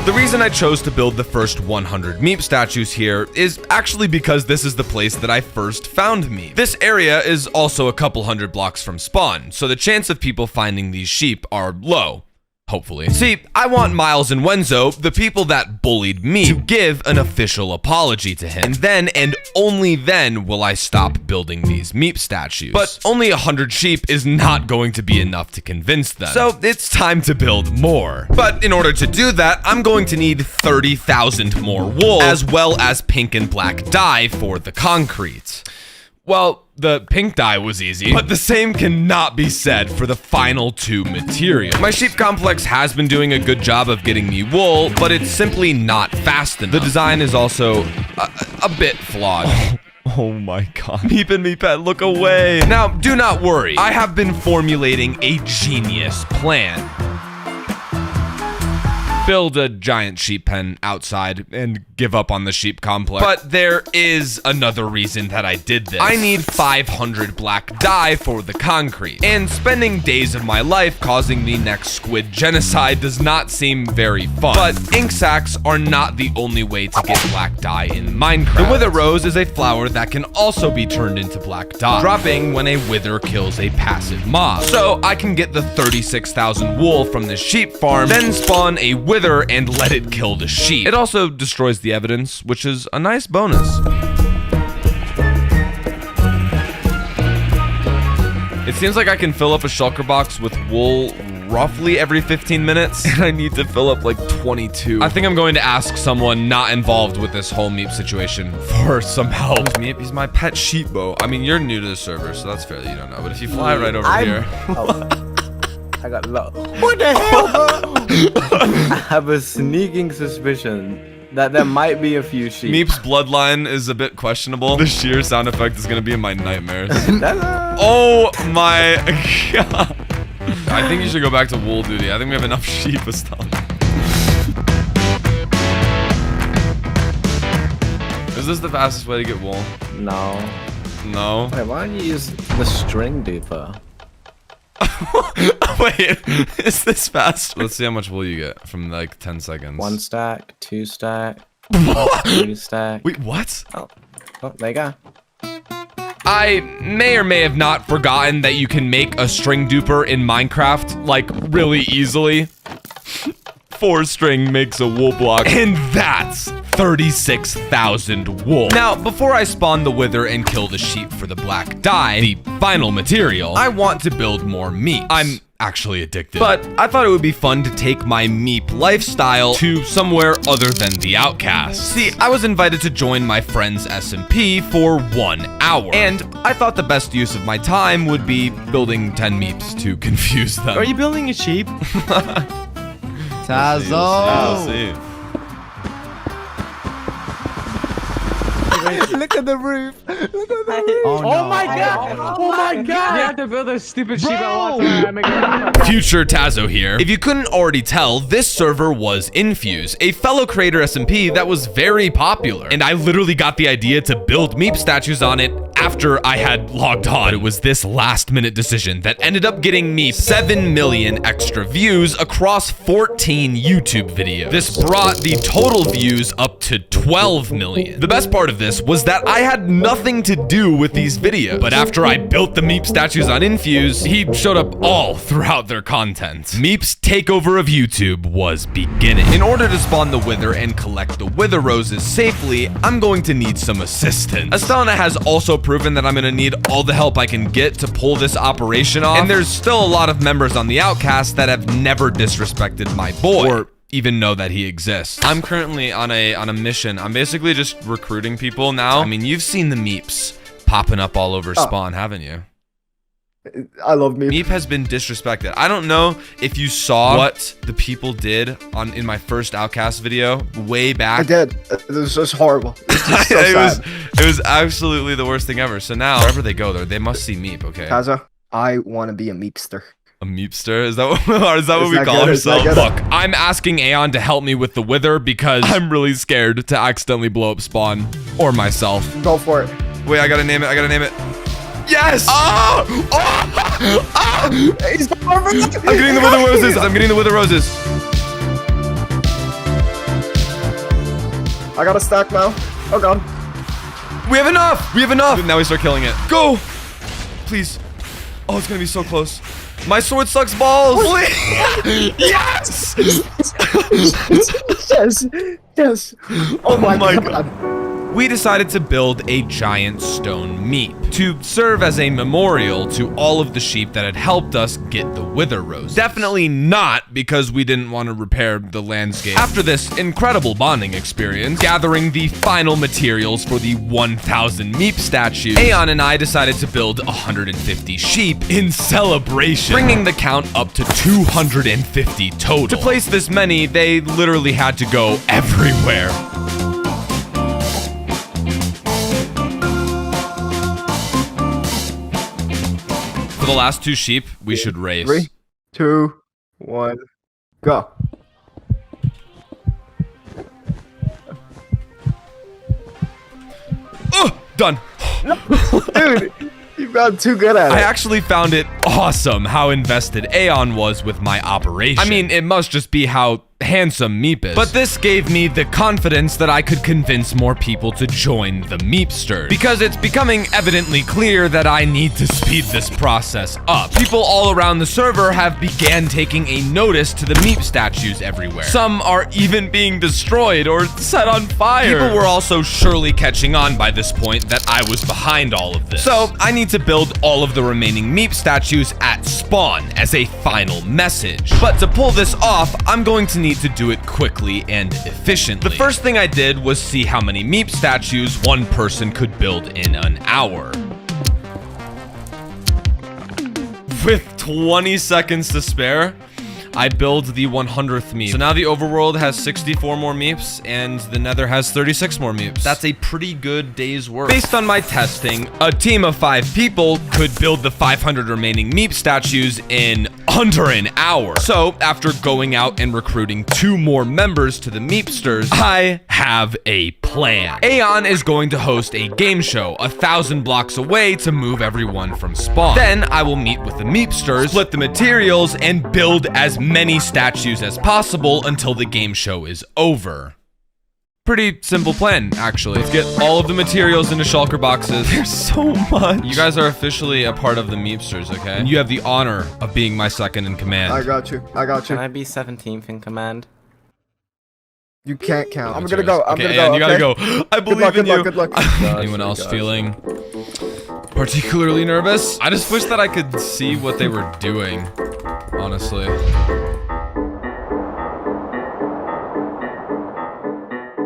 The reason I chose to build the first 100 Meep statues here is actually because this is the place that I first found Meep. This area is also a couple hundred blocks from spawn, so the chance of people finding these sheep are low. Hopefully. See, I want Miles and Wenzo, the people that bullied me, to give an official apology to him. And then, and only then, will I stop building these Meep statues. But only 100 sheep is not going to be enough to convince them. So it's time to build more. But in order to do that, I'm going to need 30,000 more wool, as well as pink and black dye for the concrete. Well, the pink dye was easy, but the same cannot be said for the final 2 materials. My sheep complex has been doing a good job of getting me wool, but it's simply not fast enough. The design is also a bit flawed. Oh my god. Meep and Meepette, look away. Now, do not worry. I have been formulating a genius plan. Build a giant sheep pen outside and give up on the sheep complex. But there is another reason that I did this. I need 500 black dye for the concrete, and spending days of my life causing the next squid genocide does not seem very fun. But ink sacs are not the only way to get black dye in Minecraft. The wither rose is a flower that can also be turned into black dye, dropping when a wither kills a passive mob. So I can get the 36,000 wool from the sheep farm, then spawn a wither and let it kill the sheep. It also destroys the evidence, which is a nice bonus. It seems like I can fill up a shulker box with wool roughly every 15 minutes, and I need to fill up like 22. I think I'm going to ask someone not involved with this whole Meep situation for some help. Meep, he's my pet sheepbo. I mean, you're new to the server, so that's fair that you don't know, but if you fly right over here. I got low. What the hell, bro? I have a sneaking suspicion that there might be a few sheep. Meep's bloodline is a bit questionable. The sheer sound effect is gonna be in my nightmares. Oh my god. I think you should go back to wool duty. I think we have enough sheep and stuff. Is this the fastest way to get wool? No. No? Wait, why don't you use the string duper? Wait, is this fast? Let's see how much wool you get from like 10 seconds. 1 stack, 2 stack, What? 3 stack. Wait, what? Oh, there you go. I may or may have not forgotten that you can make a string duper in Minecraft, like, really easily. 4 string makes a wool block, and that's 36,000 wool. Now, before I spawn the wither and kill the sheep for the black dye, the final material, I want to build more meat. I'm actually addicted. But I thought it would be fun to take my meep lifestyle to somewhere other than the Outcast. See, I was invited to join my friend's SMP for 1 hour, and I thought the best use of my time would be building 10 meeps to confuse them. Are you building a sheep? Tazoh! You'll see. Look at the roof. Look at the roof. Oh my god! Oh my god! You have to build a stupid sheep at once. Future Tazoh here. If you couldn't already tell, this server was Infuse, a fellow creator SMP that was very popular. And I literally got the idea to build meep statues on it after I had logged on. It was this last minute decision that ended up getting me 7 million extra views across 14 YouTube videos. This brought the total views up to 12 million. The best part of this was that I had nothing to do with these videos, but after I built the meep statues on Infuse, he showed up all throughout their content. Meep's takeover of YouTube was beginning. In order to spawn the wither and collect the wither roses safely, I'm going to need some assistance. Astelna has also proven that I'm going to need all the help I can get to pull this operation off, and there's still a lot of members on the Outcast that have never disrespected my boy, or even know that he exists. I'm currently on a mission. I'm basically just recruiting people now. I mean, you've seen the meeps popping up all over spawn, haven't you? I love Meep. Meep has been disrespected. I don't know if you saw what the people did in my first Outcast video way back. I did. It was just horrible. It's just so sad. It was absolutely the worst thing ever. So now, wherever they go, they must see Meep, okay? Tazoh, I want to be a Meepster. A Meepster? Is that what we call ourselves? Look, I'm asking Aeon to help me with the wither because I'm really scared to accidentally blow up spawn or myself. Go for it. Wait, I gotta name it. Yes! Oh! Oh! Oh! He's perfect. I'm getting the wither roses. I got a stack now. Oh god. We have enough. Now we start killing it. Go! Please. Oh, it's gonna be so close. My sword sucks balls. Yes! Yes. Oh my god. We decided to build a giant stone meep to serve as a memorial to all of the sheep that had helped us get the wither rose. Definitely not because we didn't want to repair the landscape. After this incredible bonding experience, gathering the final materials for the 1,000 meep statue, Aeon and I decided to build 150 sheep in celebration, bringing the count up to 250 total. To place this many, they literally had to go everywhere. the last 2 sheep, we should race. 3, 2, 1, go. Done. Dude, you've gotten too good at it. I actually found it awesome how invested Aeon was with my operation. I mean, it must just be how handsome Meep is. But this gave me the confidence that I could convince more people to join the Meepsters. Because it's becoming evidently clear that I need to speed this process up. People all around the server have began taking a notice to the Meep statues everywhere. Some are even being destroyed or set on fire. People were also surely catching on by this point that I was behind all of this. So I need to build all of the remaining Meep statues at spawn as a final message. But to pull this off, I'm going to need to do it quickly and efficiently. The first thing I did was see how many Meep statues one person could build in an hour. With 20 seconds to spare, I build the 100th Meep. So now the overworld has 64 more Meeps, and the nether has 36 more Meeps. That's a pretty good day's work. Based on my testing, a team of 5 people could build the 500 remaining Meep statues in under an hour. So after going out and recruiting 2 more members to the Meepsters, I have a plan. Aeon is going to host a game show 1,000 blocks away to move everyone from spawn. Then I will meet with the Meepsters, split the materials, and build as many statues as possible until the game show is over. Pretty simple plan, actually. Let's get all of the materials into shulker boxes. There's so much. You guys are officially a part of the Meepsters, okay? And you have the honor of being my second in command. I got you. I got you. Can I be 17th in command? You can't count. I'm gonna go. I'm okay, gonna go. And you okay? gotta go. I believe in you. Good luck. Anyone else feeling particularly nervous? I just wish that I could see what they were doing, honestly.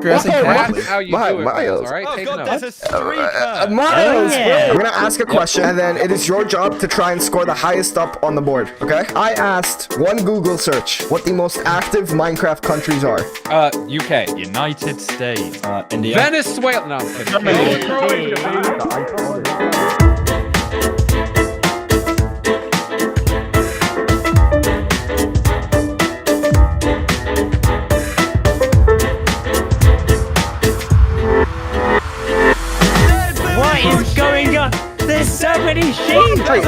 That's how you do it, Miles. all right? Oh Take god, notes. there's a streaker! Miles, Yeah. I'm gonna ask a question, and then it is your job to try and score the highest up on the board, okay? I asked one Google search what the most active Minecraft countries are. UK. United States. India. Venezuela. No, I'm kidding. What is going on? There's so many sheep! Hey,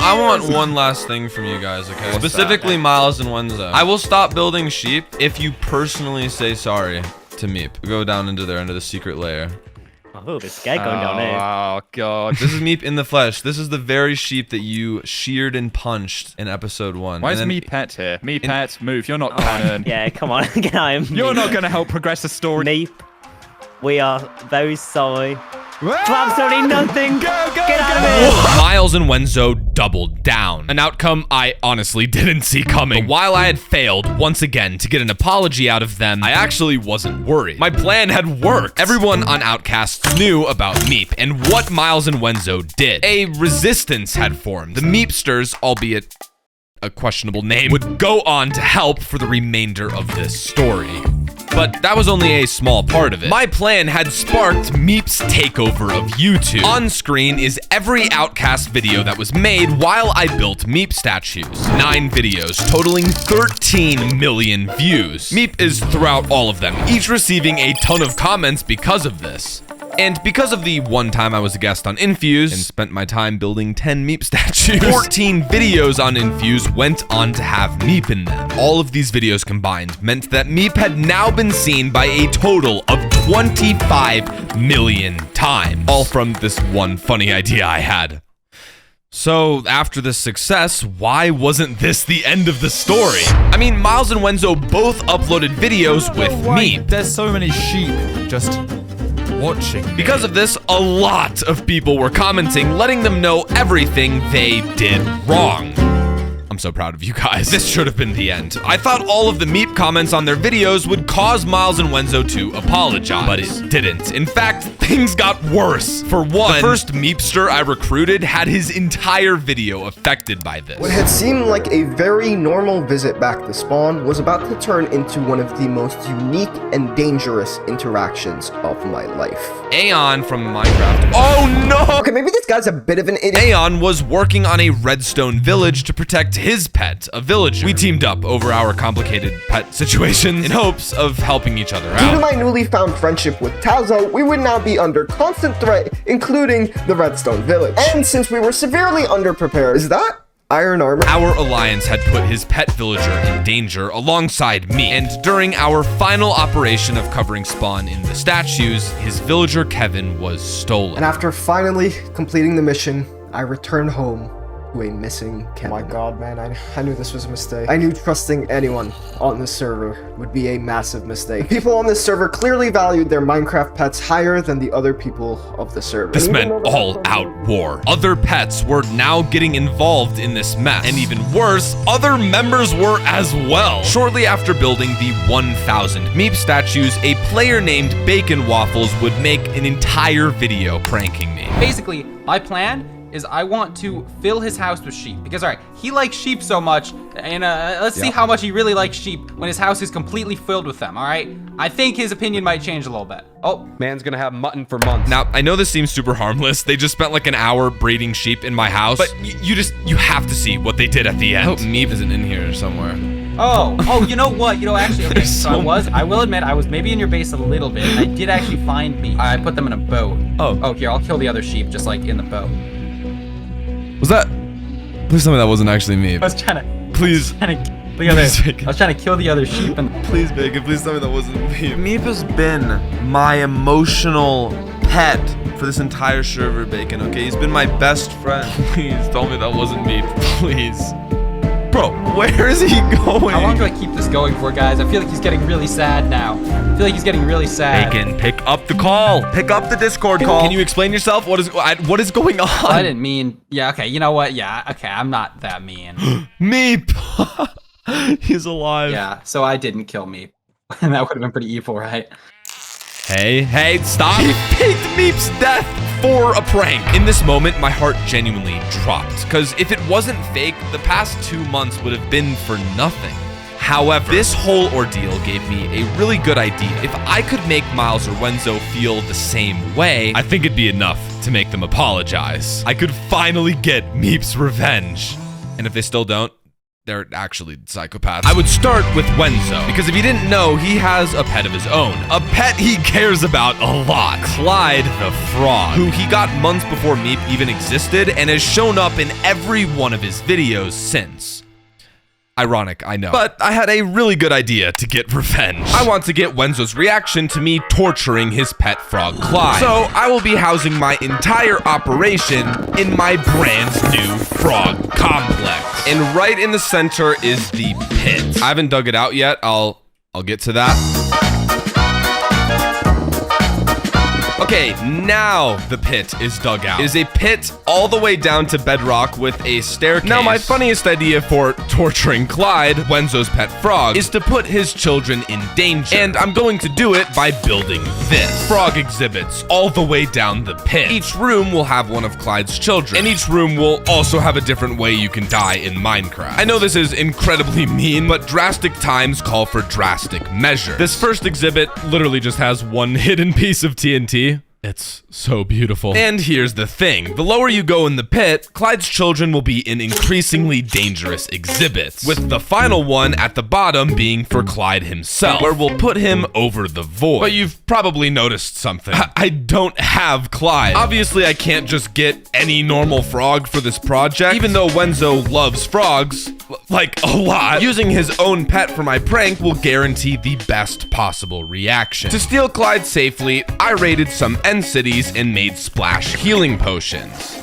I want one last thing from you guys, okay? Specifically Miles and Wenzo. I will stop building sheep if you personally say sorry to Meep. Go down into there, into the secret lair. Oh, there's scared going down there. Oh god. This is Meep in the flesh. This is the very sheep that you sheared and punched in episode 1. Why And is then- me pet here? Me pet, move. You're not canon. Yeah, come on, get out. You're not gonna help progress the story. Meep, we are very sorry. For absolutely nothing. Get out of here. Miles and Wenzo doubled down. An outcome I honestly didn't see coming. But while I had failed once again to get an apology out of them, I actually wasn't worried. My plan had worked. Everyone on Outcasts knew about Meep and what Miles and Wenzo did. A resistance had formed. The Meepsters, albeit a questionable name, would go on to help for the remainder of this story. But that was only a small part of it. My plan had sparked Meep's takeover of YouTube. On screen is every Outcast video that was made while I built Meep statues. 9 videos, totaling 13 million views. Meep is throughout all of them, each receiving a ton of comments because of this. And because of the one time I was a guest on Infuse and spent my time building 10 Meep statues, 14 videos on Infuse went on to have Meep in them. All of these videos combined meant that Meep had now been seen by a total of 25 million times. All from this one funny idea I had. So, after this success, why wasn't this the end of the story? I mean, Miles and Wenzo both uploaded videos with Meep. There's so many sheep just watching. Because of this, a lot of people were commenting, letting them know everything they did wrong. I'm so proud of you guys. This should have been the end. I thought all of the Meep comments on their videos would cause Miles and Wenzo to apologize, but it didn't. In fact, they things got worse. For one, the first meepster I recruited had his entire video affected by this. What had seemed like a very normal visit back to spawn was about to turn into one of the most unique and dangerous interactions of my life. Aeon from Minecraft. Oh no! Okay, maybe this guy's a bit of an idiot. Aeon was working on a redstone village to protect his pet, a villager. We teamed up over our complicated pet situations in hopes of helping each other Due to out. my newly found friendship with Tazoh, we would now be under constant threat, including the redstone village. And since we were severely underprepared, is that iron armor? Our alliance had put his pet villager in danger alongside me, and during our final operation of covering spawn in the statues, his villager Kevin was stolen. And after finally completing the mission, I returned home to a missing Kevin. Oh my god, man, I knew this was a mistake. I knew trusting anyone on this server would be a massive mistake. People on this server clearly valued their Minecraft pets higher than the other people of the server. This meant all-out war. Other pets were now getting involved in this mess. And even worse, other members were as well. Shortly after building the 1,000 Meep statues, a player named Bacon Waffles would make an entire video pranking me. Basically, my plan is I want to fill his house with sheep. Because, all right, he likes sheep so much, and let's see how much he really likes sheep when his house is completely filled with them, all right? I think his opinion might change a little bit. Oh. Man's gonna have mutton for months. Now, I know this seems super harmless. They just spent like an hour breeding sheep in my house, but you have to see what they did at the end. I hope Meep isn't in here somewhere. Oh, you know what? You know, actually, okay, so I will admit, I was maybe in your base a little bit. I did actually find Meep. I put them in a boat. Oh, here, I'll kill the other sheep just like in the boat. Was that? Please tell me that wasn't actually me. I was trying to. Please. I was trying to kill the other sheep and. Please, Bacon. Please tell me that wasn't me. Meep has been my emotional pet for this entire server, Bacon, okay? He's been my best friend. Please tell me that wasn't me. Please. Bro, where is he going? How long do I keep this going for, guys? I feel like he's getting really sad now. I feel like he's getting really sad. Bacon, pick up the call. Pick up the Discord call. Can you explain yourself? What is going on? Well, I didn't mean. Yeah. Okay. You know what? Yeah. Okay. I'm not that mean. Meep. He's alive. Yeah. So I didn't kill Meep, and that would have been pretty evil, right? Hey, stop. He faked Meep's death for a prank. In this moment, my heart genuinely dropped, because if it wasn't fake, the past 2 months would have been for nothing. However, this whole ordeal gave me a really good idea. If I could make Miles or Wenzo feel the same way, I think it'd be enough to make them apologize. I could finally get Meep's revenge. And if they still don't, they're actually psychopaths. I would start with Wenzo, because if you didn't know, he has a pet of his own. A pet he cares about a lot. Clyde the Frog, who he got months before Meep even existed and has shown up in every one of his videos since. Ironic, I know. But I had a really good idea to get revenge. I want to get Wenzo's reaction to me torturing his pet frog, Clyde. So I will be housing my entire operation in my brand new frog complex. And right in the center is the pit. I haven't dug it out yet. I'll get to that. Okay, now the pit is dug out. It is a pit all the way down to bedrock with a staircase. Now, my funniest idea for torturing Clyde, Wenzo's pet frog, is to put his children in danger. And I'm going to do it by building this. Frog exhibits all the way down the pit. Each room will have one of Clyde's children, and each room will also have a different way you can die in Minecraft. I know this is incredibly mean, but drastic times call for drastic measures. This first exhibit literally just has one hidden piece of TNT. It's so beautiful. And here's the thing. The lower you go in the pit, Clyde's children will be in increasingly dangerous exhibits, with the final one at the bottom being for Clyde himself, where we'll put him over the void. But you've probably noticed something. I don't have Clyde. Obviously, I can't just get any normal frog for this project, even though Wenzo loves frogs, like a lot. Using his own pet for my prank will guarantee the best possible reaction. To steal Clyde safely, I raided some end cities and made splash healing potions.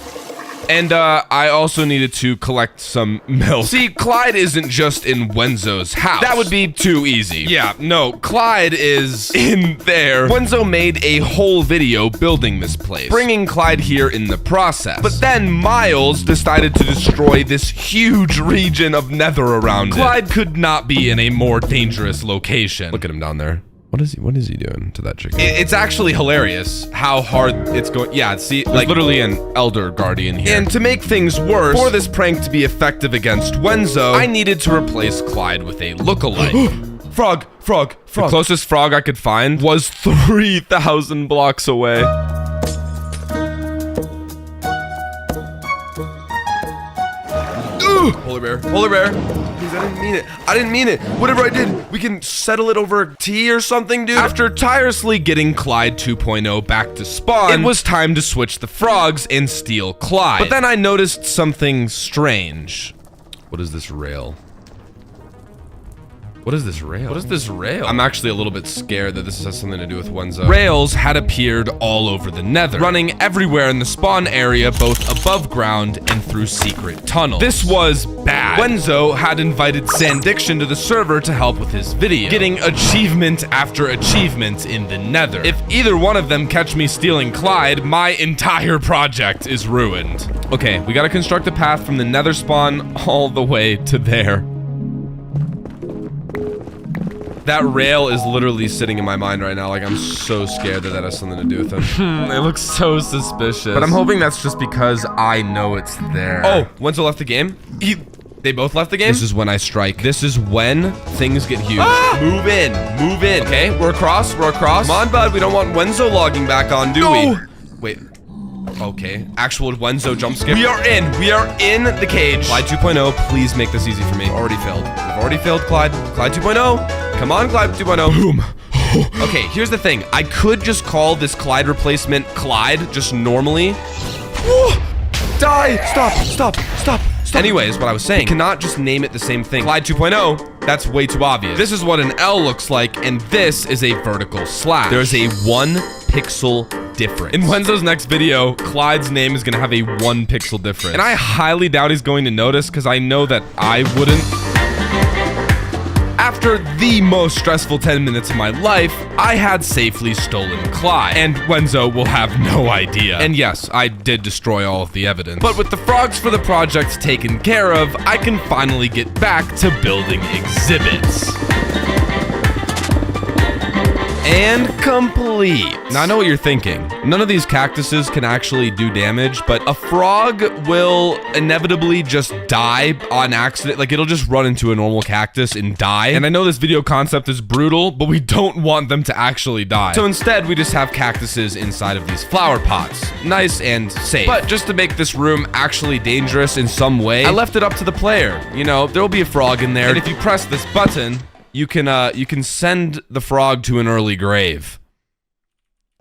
And I also needed to collect some milk. See, Clyde isn't just in Wenzo's house. That would be too easy. Yeah, no, Clyde is in there. Wenzo made a whole video building this place, bringing Clyde here in the process. But then Miles decided to destroy this huge region of nether around it. Clyde could not be in a more dangerous location. Look at him down there. What is he doing to that chicken? It's actually hilarious how hard it's going. Yeah, see, like literally an elder guardian here. And to make things worse, for this prank to be effective against Wenzo, I needed to replace Clyde with a lookalike. Frog. The closest frog I could find was 3,000 blocks away. Polar bear. Please, I didn't mean it. Whatever I did, we can settle it over tea or something, dude. After tirelessly getting Clyde 2.0 back to spawn, it was time to switch the frogs and steal Clyde. But then I noticed something strange. What is this rail? What is this rail? I'm actually a little bit scared that this has something to do with Wenzo. Rails had appeared all over the nether, running everywhere in the spawn area, both above ground and through secret tunnels. This was bad. Wenzo had invited Sandiction to the server to help with his video, getting achievement after achievement in the nether. If either one of them catch me stealing Clyde, my entire project is ruined. Okay, we gotta construct a path from the nether spawn all the way to there. That rail is literally sitting in my mind right now. Like, I'm so scared that that has something to do with him. It looks so suspicious. But I'm hoping that's just because I know it's there. Oh, Wenzel left the game? They both left the game? This is when I strike. This is when things get huge. Ah! Move in. Okay, we're across. Come on, bud. We don't want Wenzo logging back on, do we? Wait. Okay, actual Wenzo jump scare. We are in the cage. Clyde 2.0, please make this easy for me. Already failed. We've already failed Clyde. Clyde 2.0. Come on, Clyde 2.0. Boom. Okay, here's the thing. I could just call this Clyde replacement Clyde, just normally. Die! Stop. Anyways, what I was saying, you cannot just name it the same thing. Clyde 2.0, that's way too obvious. This is what an L looks like, and this is a vertical slash. There's a 1 pixel difference. In Wenzo's next video, Clyde's name is gonna have a 1 pixel difference. And I highly doubt he's going to notice, because I know that I wouldn't. After the most stressful 10 minutes of my life, I had safely stolen Clyde, and Wenzo will have no idea. And yes, I did destroy all of the evidence. But with the frogs for the project taken care of, I can finally get back to building exhibits. And complete. Now I know what you're thinking. None of these cactuses can actually do damage, but a frog will inevitably just die on accident. Like, it'll just run into a normal cactus and die. And I know this video concept is brutal, but we don't want them to actually die. So instead, we just have cactuses inside of these flower pots. Nice and safe. But just to make this room actually dangerous in some way, I left it up to the player. You know, there'll be a frog in there, and if you press this button, you can send the frog to an early grave.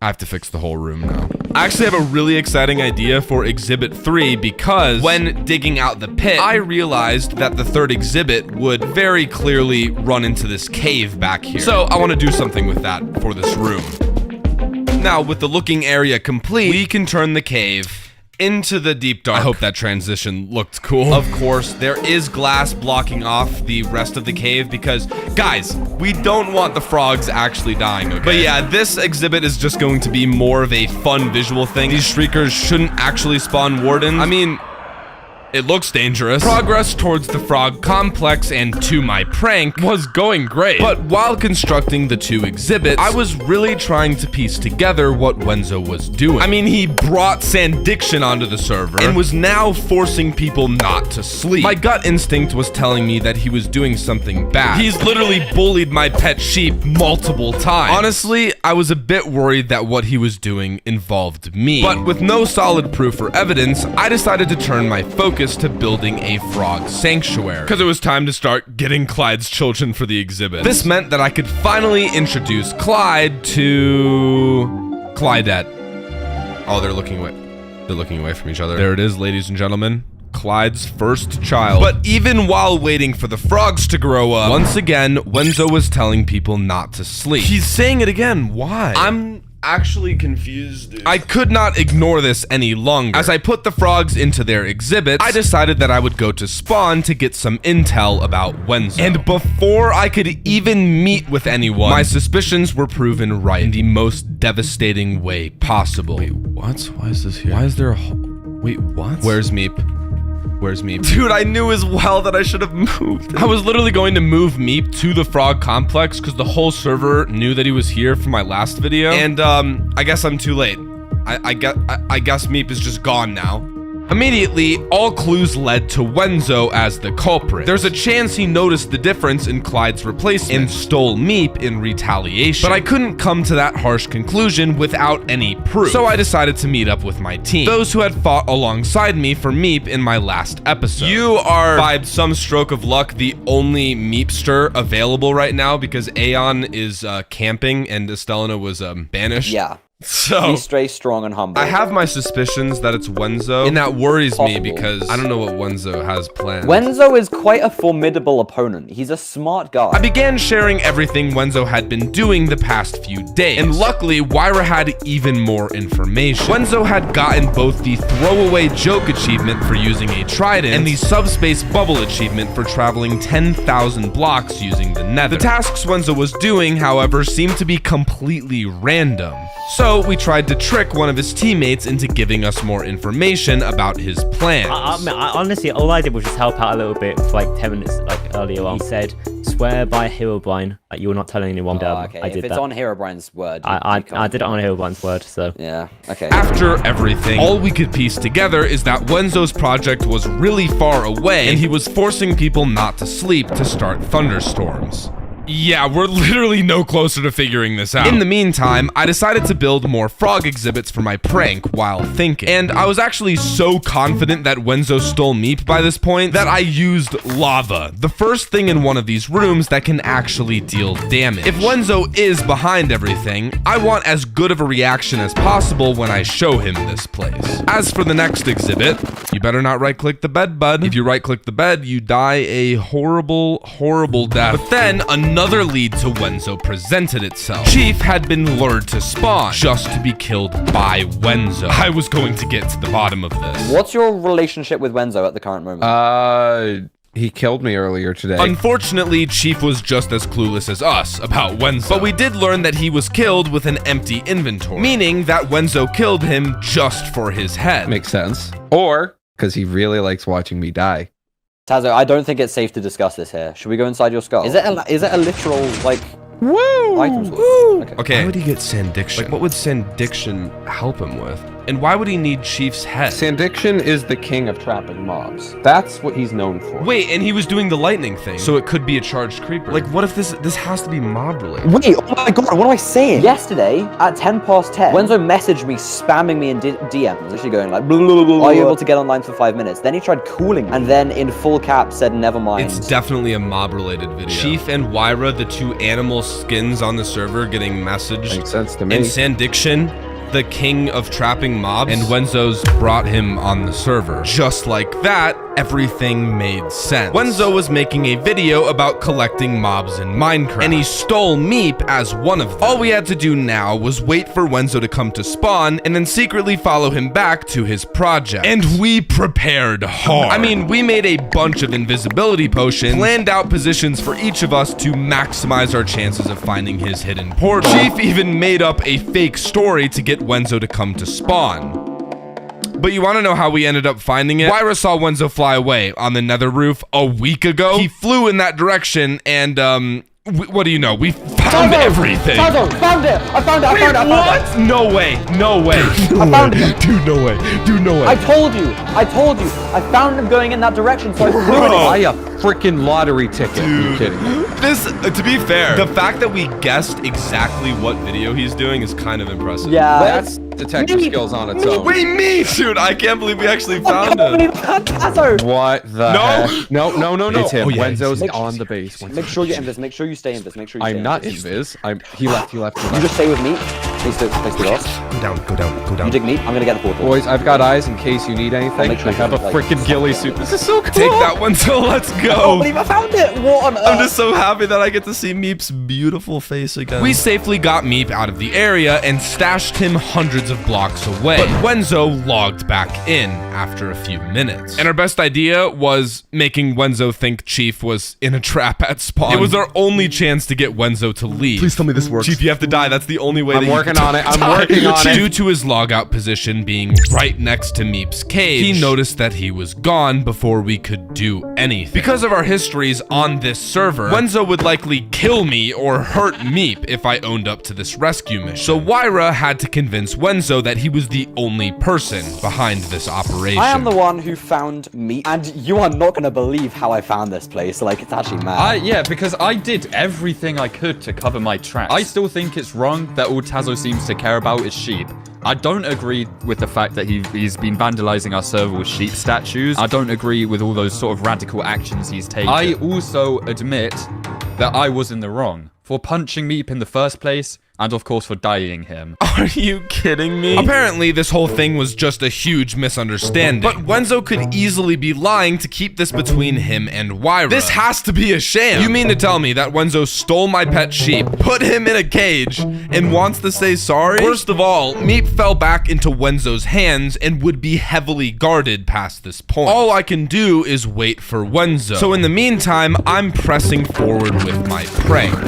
I have to fix the whole room now. I actually have a really exciting idea for exhibit 3 because when digging out the pit, I realized that the third exhibit would very clearly run into this cave back here. So I want to do something with that for this room. Now, with the looking area complete, we can turn the cave into the deep dark. I hope that transition looked cool. Of course, there is glass blocking off the rest of the cave because, guys, we don't want the frogs actually dying, okay? But yeah, this exhibit is just going to be more of a fun visual thing. These shriekers shouldn't actually spawn wardens. I mean, it looks dangerous. Progress towards the frog complex and to my prank was going great. But while constructing the 2 exhibits, I was really trying to piece together what Wenzo was doing. I mean, he brought Sandiction onto the server and was now forcing people not to sleep. My gut instinct was telling me that he was doing something bad. He's literally bullied my pet sheep multiple times. Honestly, I was a bit worried that what he was doing involved me. But with no solid proof or evidence, I decided to turn my focus to building a frog sanctuary because it was time to start getting Clyde's children for the exhibit. This meant that I could finally introduce Clyde to Clydette. Oh, they're looking away from each other. There it is, ladies and gentlemen. Clyde's first child. But even while waiting for the frogs to grow up, once again, Wenzo was telling people not to sleep. He's saying it again. Why? I'm actually confused, dude. I could not ignore this any longer. As I put the frogs into their exhibits, I decided that I would go to spawn to get some intel about Wenzo. And before I could even meet with anyone, my suspicions were proven right in the most devastating way possible. Wait, what? Why is this here? Why is there a wait, what? Where's Meep? Where's Meep? Dude, I knew as well that I should have moved. I was literally going to move Meep to the frog complex because the whole server knew that he was here from my last video. And I guess I'm too late. I guess Meep is just gone now. Immediately, all clues led to Wenzo as the culprit. There's a chance he noticed the difference in Clyde's replacement and stole Meep in retaliation. But I couldn't come to that harsh conclusion without any proof. So I decided to meet up with my team, those who had fought alongside me for Meep in my last episode. You are, by some stroke of luck, the only Meepster available right now because Aeon is camping and Estelina was banished. Yeah. So stay strong and humble. I have my suspicions that it's Wenzo, and that worries me because I don't know what Wenzo has planned. Wenzo is quite a formidable opponent. He's a smart guy. I began sharing everything Wenzo had been doing the past few days, and luckily, Wyra had even more information. Wenzo had gotten both the throwaway joke achievement for using a trident and the subspace bubble achievement for traveling 10,000 blocks using the nether. The tasks Wenzo was doing, however, seemed to be completely random. So we tried to trick one of his teammates into giving us more information about his plans. I honestly, all I did was just help out a little bit for like 10 minutes earlier on. He said, swear by Herobrine, like you were not telling anyone. Okay. I did if it's that. on Herobrine's word. I did it on Herobrine's word, so. Yeah, okay. After everything, all we could piece together is that Wenzo's project was really far away and he was forcing people not to sleep to start thunderstorms. Yeah, we're literally no closer to figuring this out. In the meantime, I decided to build more frog exhibits for my prank while thinking. And I was actually so confident that Wenzo stole Meep by this point that I used lava, the first thing in one of these rooms that can actually deal damage. If Wenzo is behind everything, I want as good of a reaction as possible when I show him this place. As for the next exhibit, you better not right-click the bed, bud. If you right-click the bed, you die a horrible, horrible death. But then another lead to Wenzo presented itself. Chief had been lured to spawn just to be killed by Wenzo. I was going to get to the bottom of this. What's your relationship with Wenzo at the current moment? He killed me earlier today. Unfortunately, Chief was just as clueless as us about Wenzo. But we did learn that he was killed with an empty inventory, meaning that Wenzo killed him just for his head. Makes sense. Or because he really likes watching me die. Tazoh, I don't think it's safe to discuss this here. Should we go inside your skull? Is it a literal, like, woo! Items? Woo! Okay. Why would he get Sandiction? Like, what would Sandiction help him with? And why would he need Chief's head? Sandiction is the king of trapping mobs. That's what he's known for. Wait, and he was doing the lightning thing, so it could be a charged creeper. Like, what if this has to be mob related? Wait, oh my god, what am I saying? Yesterday, at 10 past 10, Wenzo messaged me, spamming me in DM, literally going like, blah, blah, blah, blah, are you able to get online for 5 minutes? Then he tried calling me, and then in full cap said, never mind. It's definitely a mob related video. Chief and Wyra, the two animal skins on the server, getting messaged. Makes sense to me. And Sandiction, the king of trapping mobs, and Wenzo's brought him on the server. Just like that, everything made sense. Wenzo was making a video about collecting mobs in Minecraft, and he stole Meep as one of them. All we had to do now was wait for Wenzo to come to spawn, and then secretly follow him back to his project. And we prepared hard. I mean, we made a bunch of invisibility potions, planned out positions for each of us to maximize our chances of finding his hidden portal. Chief even made up a fake story to get Wenzo to come to spawn. But you want to know how we ended up finding it? Wyra saw Wenzo fly away on the nether roof a week ago. He flew in that direction and, what do you know? We found everything. Tazoh, found it! I found it! I found it! I found it! No way! No way! I found it! Dude, no way! Dude, no way! I told you! I found him going in that direction, so I flew in it. Buy a freaking lottery ticket. Are you kidding me? This, to be fair, the fact that we guessed exactly what video he's doing is kind of impressive. Yeah. That's detective skills on its own. Wait, me! Dude, I can't believe we actually found him. What the heck? No. It's him. Oh, yeah, Wenzo's Make- on the base. Make sure you're invis. Make sure you stay invis. Make sure you stay I'm not invis. invis. He left. You just stay with me. Place the doors. Go down. You dig me. I'm gonna get the portal. Boys, I've got eyes in case you need anything. make sure I have a you, like, freaking ghillie suit. This is so cool. Take that one, so let's I go. can't believe I found it. What on earth? I'm just so happy that I get to see Meep's beautiful face again. We safely got Meep out of the area and stashed him hundreds of blocks away. But Wenzo logged back in after a few minutes. And our best idea was making Wenzo think Chief was in a trap at spawn. It was our only chance to get Wenzo to leave. Please tell me this works. Chief, you have to die. That's the only way I'm that you working on it. I'm working on it. Due to his logout position being right next to Meep's cage, he noticed that he was gone before we could do anything. Because of our histories on this server, Wenzo would likely kill me or hurt Meep if I owned up to this rescue mission. So Wyra had to convince Wenzo that he was the only person behind this operation. I am the one who found Meep, and you are not gonna believe how I found this place. Like, it's actually mad. Yeah, because I did everything I could to cover my tracks. I still think it's wrong that all Tazoh seems to care about is sheep. I don't agree with the fact that he's been vandalizing our server with sheep statues. I don't agree with all those sort of radical actions he's taken. I also admit that I was in the wrong for punching Meep in the first place, and of course for dyeing him. Are you kidding me? Apparently, this whole thing was just a huge misunderstanding. But Wenzo could easily be lying to keep this between him and Wyra. This has to be a sham. You mean to tell me that Wenzo stole my pet sheep, put him in a cage, and wants to say sorry? Worst of all, Meep fell back into Wenzo's hands and would be heavily guarded past this point. All I can do is wait for Wenzo. So in the meantime, I'm pressing forward with my prank.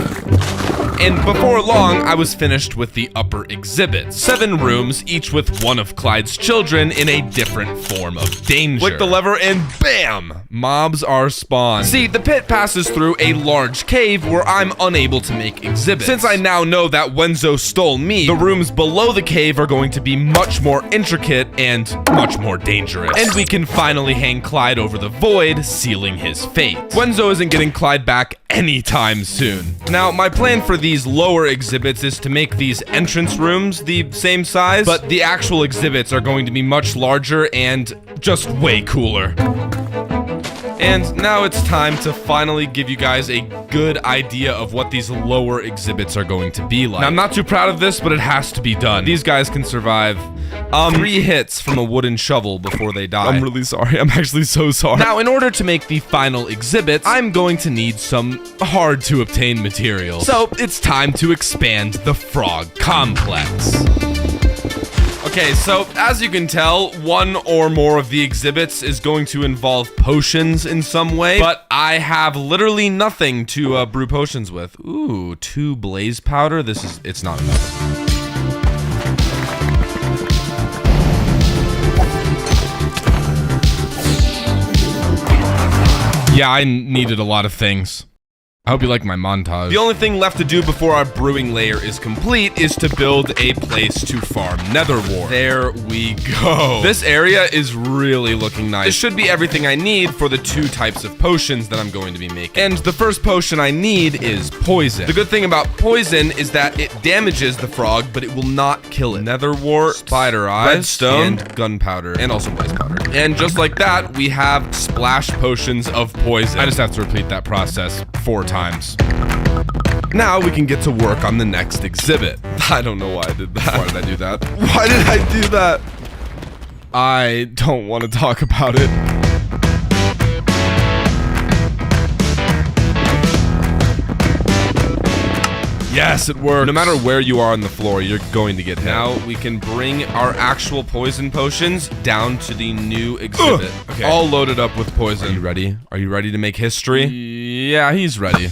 And before long, I was finished with the upper exhibits. 7 rooms, each with one of Clyde's children in a different form of danger. Click the lever and bam! Mobs are spawned. See, the pit passes through a large cave where I'm unable to make exhibits. Since I now know that Wenzo stole me, the rooms below the cave are going to be much more intricate and much more dangerous. And we can finally hang Clyde over the void, sealing his fate. Wenzo isn't getting Clyde back anytime soon. Now, my plan for these lower exhibits is to make these entrance rooms the same size, but the actual exhibits are going to be much larger and just way cooler. And now it's time to finally give you guys a good idea of what these lower exhibits are going to be like. Now, I'm not too proud of this, but it has to be done. These guys can survive 3 hits from a wooden shovel before they die. I'm really sorry. I'm actually so sorry. Now, in order to make the final exhibits, I'm going to need some hard to obtain materials. So it's time to expand the frog complex. Okay, so as you can tell, one or more of the exhibits is going to involve potions in some way, but I have literally nothing to brew potions with. Ooh, 2 blaze powder. It's not enough. Yeah, I needed a lot of things. I hope you like my montage. The only thing left to do before our brewing layer is complete is to build a place to farm nether wart. There we go. This area is really looking nice. This should be everything I need for the 2 types of potions that I'm going to be making. And the first potion I need is poison. The good thing about poison is that it damages the frog, but it will not kill it. Nether wart, spider eyes, redstone, and gunpowder, and also blaze powder. And just like that, we have splash potions of poison. I just have to repeat that process 4 times. Now we can get to work on the next exhibit. I don't know why I did that. Why did I do that? Why did I do that? I don't want to talk about it. Yes, it worked. No matter where you are on the floor, you're going to get hit. Now we can bring our actual poison potions down to the new exhibit. Okay. All loaded up with poison. Are you ready? Are you ready to make history? Yeah, he's ready.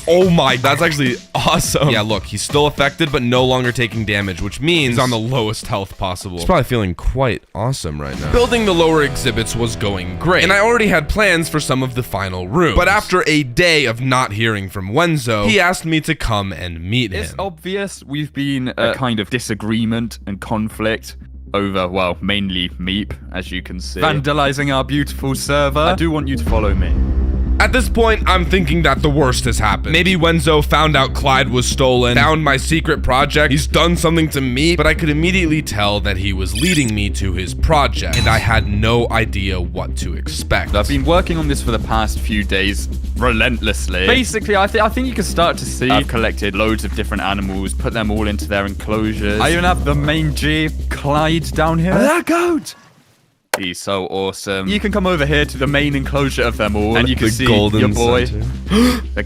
Oh my, that's actually awesome. Yeah, look, he's still affected, but no longer taking damage, which means he's on the lowest health possible. He's probably feeling quite awesome right now. Building the lower exhibits was going great, and I already had plans for some of the final rooms. But after a day of not hearing from Wenzo, he asked me to come and meet him. It's obvious we've been a kind of disagreement and conflict over, well, mainly Meep, as you can see. Vandalizing our beautiful server. I do want you to follow me. At this point, I'm thinking that the worst has happened. Maybe Wenzo found out Clyde was stolen, found my secret project, he's done something to me, but I could immediately tell that he was leading me to his project, and I had no idea what to expect. I've been working on this for the past few days, relentlessly. Basically, I think you can start to see I've collected loads of different animals, put them all into their enclosures. I even have the main G, Clyde, down here. Look out! He's so awesome. You can come over here to the main enclosure of them all, and you can see your boy. the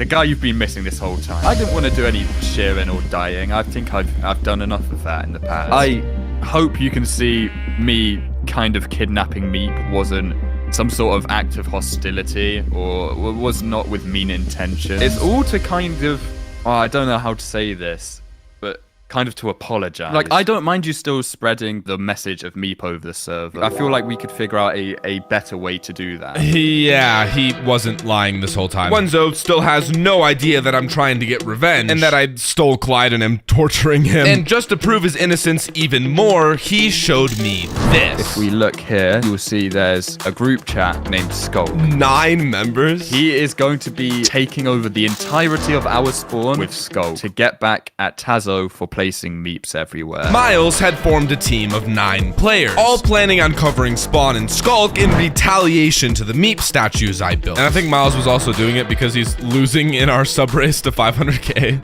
guy you've been missing this whole time. I didn't want to do any shearing or dyeing. I think I've done enough of that in the past. I hope you can see me kind of kidnapping Meep wasn't some sort of act of hostility or was not with mean intentions. It's all to kind of, I don't know how to say this, but kind of to apologize. Like, I don't mind you still spreading the message of meep over the server. I feel like we could figure out a better way to do that. Yeah, he wasn't lying this whole time. Wenzo still has no idea that I'm trying to get revenge and that I stole Clyde and am torturing him. And just to prove his innocence even more, he showed me this. If we look here, you'll see there's a group chat named Skulk. 9 members? He is going to be taking over the entirety of our spawn with Skulk to get back at Tazoh for placing meeps everywhere. Miles had formed a team of 9 players, all planning on covering Spawn and Skulk in retaliation to the meep statues I built. And I think Miles was also doing it because he's losing in our sub race to 500k.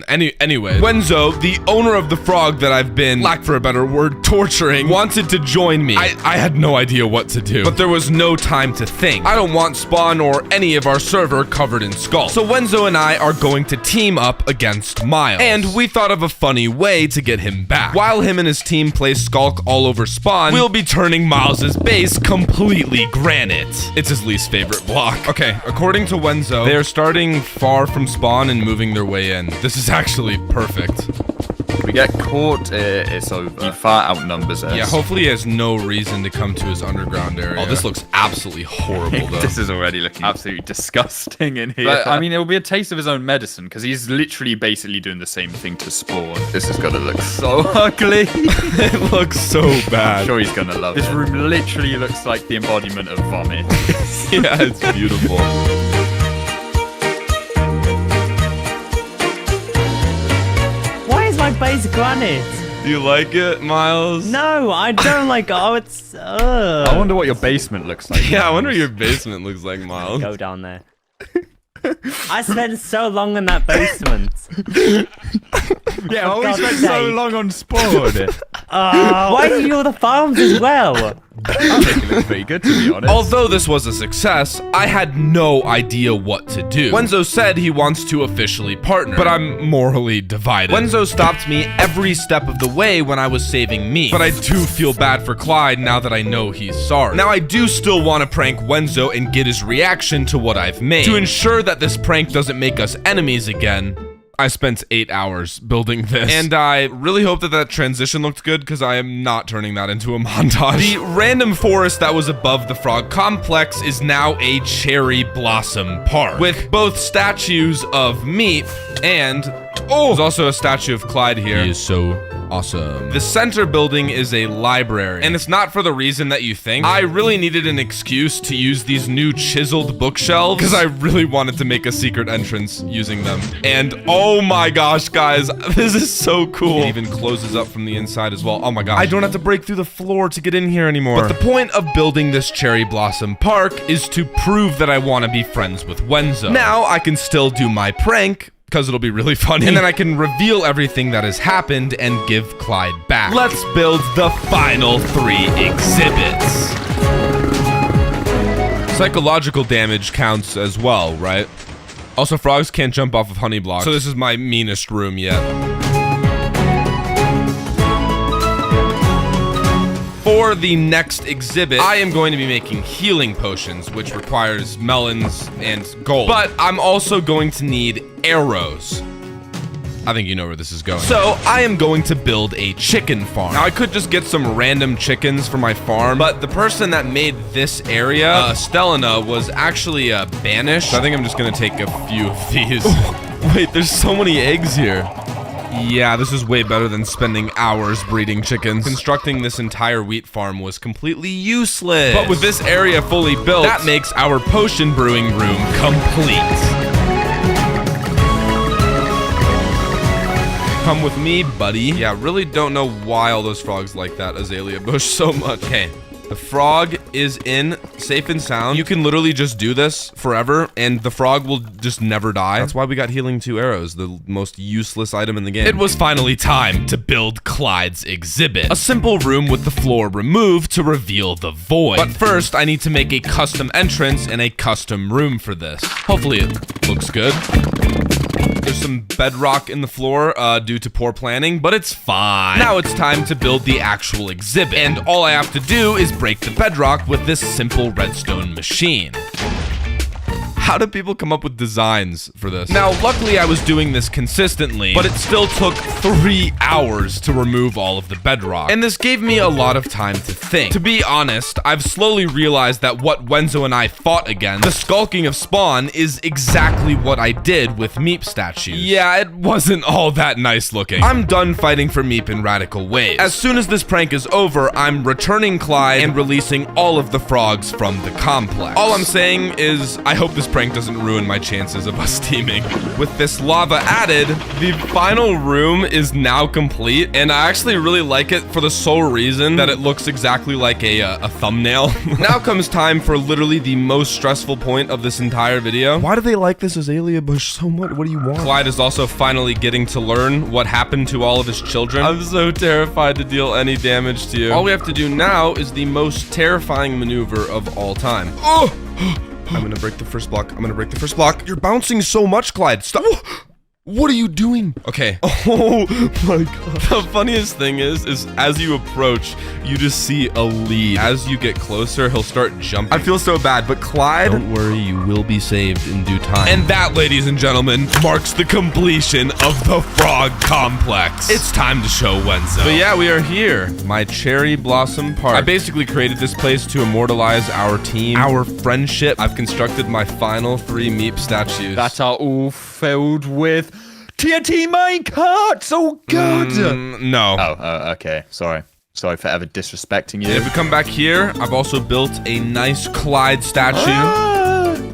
Anyway, Wenzo, the owner of the frog that I've been, lack for a better word, torturing, wanted to join me. I had no idea what to do, but there was no time to think. I don't want Spawn or any of our server covered in skull. So Wenzo and I are going to team up against Miles. And we thought of a funny way to get him back. While him and his team play Skulk all over Spawn, we'll be turning Miles's base completely granite. It's his least favorite block. Okay, according to Wenzo, they are starting far from Spawn and moving their way in. This is actually perfect. If we get caught, it's over. He far outnumbers us. Yeah, hopefully he has no reason to come to his underground area. Oh, this looks absolutely horrible, though. This is already looking absolutely disgusting in here. But, I mean, it will be a taste of his own medicine, because he's literally basically doing the same thing to Spawn. This is gonna look so ugly. It looks so bad. I'm sure he's gonna love it. This room literally looks like the embodiment of vomit. Yeah, it's beautiful. My base granite. Do you like it, Miles? No, I don't like it. Oh, it's... I wonder what your basement looks like. Yeah, I wonder what your basement looks like, Miles. Go down there. I spent so long in that basement. Yeah, I always spent so long on Spawn. Why are you all the farms as well? I think it looks pretty good, to be honest. Although this was a success, I had no idea what to do. Wenzo said he wants to officially partner, but I'm morally divided. Wenzo stopped me every step of the way when I was saving me, but I do feel bad for Clyde now that I know he's sorry. Now, I do still want to prank Wenzo and get his reaction to what I've made. To ensure that this prank doesn't make us enemies again, I spent 8 hours building this, and I really hope that that transition looked good because I am not turning that into a montage. The random forest that was above the frog complex is now a cherry blossom park with both statues of meep and there's also a statue of Clyde here. He is so awesome. The center building is a library, and it's not for the reason that you think. I really needed an excuse to use these new chiseled bookshelves because I really wanted to make a secret entrance using them. And oh my gosh, guys, this is so cool. It even closes up from the inside as well. Oh my gosh. I don't have to break through the floor to get in here anymore. But the point of building this cherry blossom park is to prove that I want to be friends with Wenzo. Now I can still do my prank, because it'll be really funny. And then I can reveal everything that has happened and give Clyde back. Let's build the final 3 exhibits. Psychological damage counts as well, right? Also, frogs can't jump off of honey blocks, so this is my meanest room yet. For the next exhibit, I am going to be making healing potions, which requires melons and gold. But I'm also going to need arrows. I think you know where this is going. So I am going to build a chicken farm. Now I could just get some random chickens for my farm, but the person that made this area, Stelina, was actually banished. So I think I'm just gonna take a few of these. Wait, there's so many eggs here. Yeah, this is way better than spending hours breeding chickens. Constructing this entire wheat farm was completely useless. But with this area fully built, that makes our potion brewing room complete. Come with me, buddy. Yeah, really don't know why all those frogs like that azalea bush so much. Okay. The frog is in, safe and sound. You can literally just do this forever, and the frog will just never die. That's why we got healing 2 arrows, the most useless item in the game. It was finally time to build Clyde's exhibit. A simple room with the floor removed to reveal the void. But first, I need to make a custom entrance and a custom room for this. Hopefully it looks good. There's some bedrock in the floor due to poor planning, but it's fine. Now it's time to build the actual exhibit, and all I have to do is break the bedrock with this simple redstone machine. How do people come up with designs for this? Now, luckily I was doing this consistently, but it still took 3 hours to remove all of the bedrock. And this gave me a lot of time to think. To be honest, I've slowly realized that what Wenzo and I fought against, the skulking of spawn, is exactly what I did with meep statues. Yeah, it wasn't all that nice looking. I'm done fighting for meep in radical ways. As soon as this prank is over, I'm returning Clyde and releasing all of the frogs from the complex. All I'm saying is, I hope this prank doesn't ruin my chances of us teaming. With this lava added, the final room is now complete, and I actually really like it for the sole reason that it looks exactly like a thumbnail. Now comes time for literally the most stressful point of this entire video. Why do they like this azalea bush so much? What do you want? Clyde is also finally getting to learn what happened to all of his children. I'm so terrified to deal any damage to you. All we have to do now is the most terrifying maneuver of all time. Oh! I'm gonna break the first block. I'm gonna break the first block. You're bouncing so much, Clyde. Stop. What are you doing? Okay. Oh my god. The funniest thing is as you approach, you just see a lead. As you get closer, he'll start jumping. I feel so bad, but Clyde, don't worry, you will be saved in due time. And that, ladies and gentlemen, marks the completion of the frog complex. It's time to show Wenzo. But yeah, we are here. My cherry blossom park. I basically created this place to immortalize our team, our friendship. I've constructed my final 3 meep statues. That are all filled with TNT minecarts! Oh god! No. Oh, okay. Sorry for ever disrespecting you. If we come back here, I've also built a nice Clyde statue.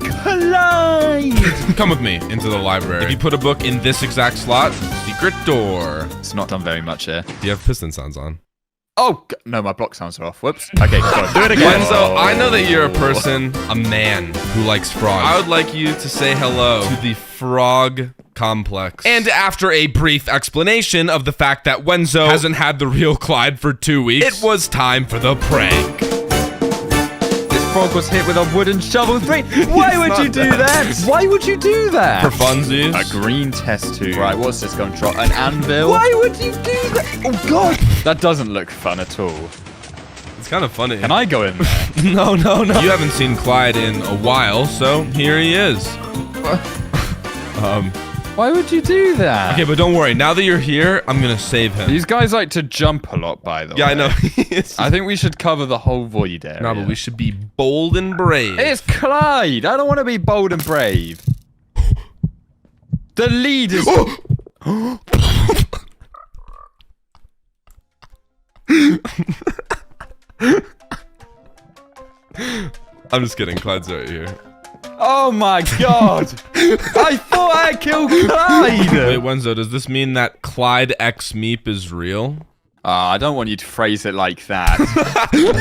Clyde! Come with me into the library. If you put a book in this exact slot, secret door. It's not done very much here. Do you have piston sounds on? Oh, no, my block sounds are off. Whoops. Okay, go on. Do it again. Wenzo, I know that you're a person, a man, who likes frogs. I would like you to say hello to the frog complex. And after a brief explanation of the fact that Wenzo hasn't had the real Clyde for 2 weeks, it was time for the prank. This frog was hit with a wooden shovel. Why would you do that? Why would you do that? For funsies. A green test tube. Right, what's this going to drop? An anvil? Why would you do that? Oh god. That doesn't look fun at all. It's kind of funny. Can I go in there? No. You haven't seen Clyde in a while, so here he is. Why would you do that? Okay, but don't worry. Now that you're here, I'm gonna save him. These guys like to jump a lot, by the way. Yeah, I know. I think we should cover the whole void area. No, but we should be bold and brave. It's Clyde. I don't want to be bold and brave. The lead is... I'm just kidding. Clyde's right here. Oh my god! I thought I killed Clyde! Wait, Wenzo, does this mean that Clyde X Meep is real? I don't want you to phrase it like that.